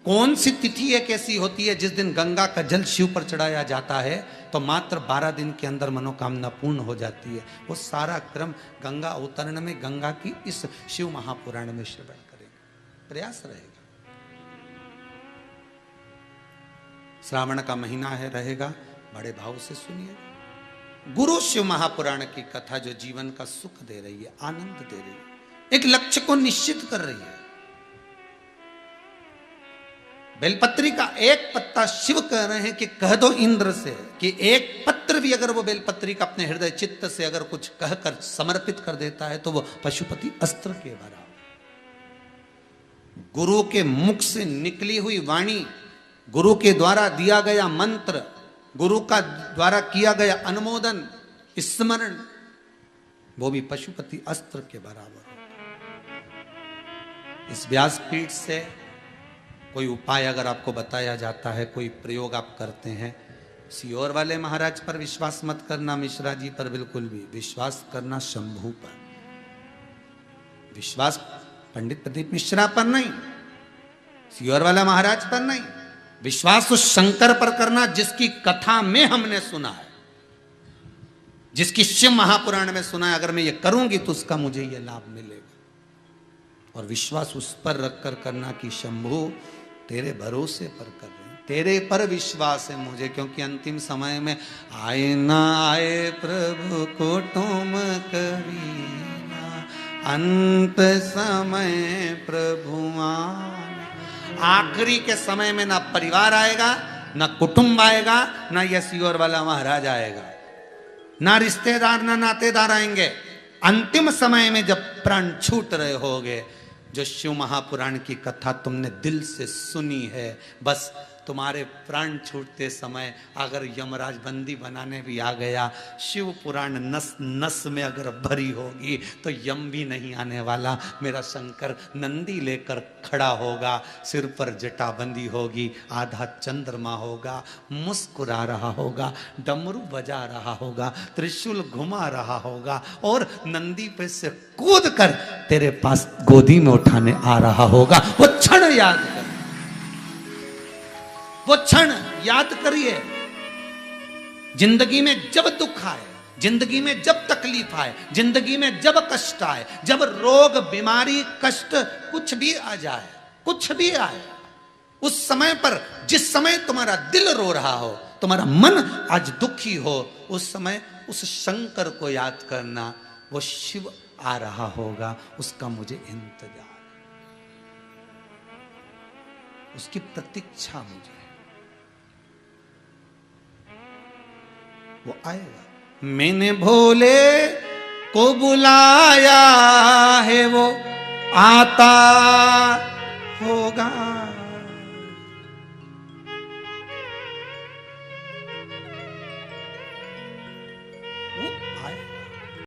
कौन सी तिथि एक ऐसी होती है जिस दिन गंगा का जल शिव पर चढ़ाया जाता है तो मात्र 12 दिन के अंदर मनोकामना पूर्ण हो जाती है। वो सारा क्रम गंगा अवतरण में, गंगा की इस शिव महापुराण में श्रवण करेंगे, प्रयास रहेगा। श्रावण का महीना है, रहेगा, बड़े भाव से सुनिए। गुरु शिव महापुराण की कथा जो जीवन का सुख दे रही है, आनंद दे रही है, एक लक्ष्य को निश्चित कर रही है। बेलपत्री का एक पत्ता शिव कह रहे हैं कि कह दो इंद्र से कि एक पत्र भी अगर वो बेलपत्री का अपने हृदय चित्त से अगर कुछ कहकर समर्पित कर देता है तो वो पशुपति अस्त्र के बराबर। गुरु के मुख से निकली हुई वाणी, गुरु के द्वारा दिया गया मंत्र, गुरु का द्वारा किया गया अनुमोदन, स्मरण, वो भी पशुपति अस्त्र के बराबर। इस व्यासपीठ से कोई उपाय अगर आपको बताया जाता है, कोई प्रयोग आप करते हैं, सियोर वाले महाराज पर विश्वास मत करना, मिश्रा जी पर बिल्कुल भी विश्वास करना, शंभू पर विश्वास, पंडित प्रदीप मिश्रा पर नहीं, सियोर वाला महाराज पर नहीं, विश्वास उस शंकर पर करना जिसकी कथा में हमने सुना है, जिसकी शिव महापुराण में सुना है। अगर मैं ये करूंगी तो उसका मुझे ये लाभ मिलेगा। और विश्वास उस पर रखकर करना कि शंभू तेरे भरोसे पर कर रहे हैं, तेरे पर विश्वास है मुझे, क्योंकि अंतिम समय में आए ना आए प्रभु कुटुम करीना, अंत समय प्रभु आना। आखिरी के समय में ना परिवार आएगा, ना कुटुंब आएगा, ना ये सियोर वाला महाराज आएगा, ना रिश्तेदार ना नातेदार आएंगे। अंतिम समय में जब प्राण छूट रहे होगे, जो शिव महापुराण की कथा तुमने दिल से सुनी है, बस तुम्हारे प्राण छूटते समय अगर यमराज बंदी बनाने भी आ गया, शिव पुराण नस नस में अगर भरी होगी तो यम भी नहीं आने वाला। मेरा शंकर नंदी लेकर खड़ा होगा, सिर पर जटा बंदी होगी, आधा चंद्रमा होगा, मुस्कुरा रहा होगा, डमरू बजा रहा होगा, त्रिशूल घुमा रहा होगा और नंदी पे से कूद कर तेरे पास गोदी में उठाने आ रहा होगा। वो क्षण याद कर, वो क्षण याद करिए। जिंदगी में जब दुख आए, जिंदगी में जब तकलीफ आए, जिंदगी में जब कष्ट आए, जब रोग बीमारी कष्ट कुछ भी आ जाए, कुछ भी आए, उस समय पर, जिस समय तुम्हारा दिल रो रहा हो, तुम्हारा मन आज दुखी हो, उस समय उस शंकर को याद करना। वो शिव आ रहा होगा, उसका मुझे इंतजार है, उसकी प्रतीक्षा मुझे है, वो आएगा। मैंने भोले को बुलाया है, वो आता होगा। वो आएगा।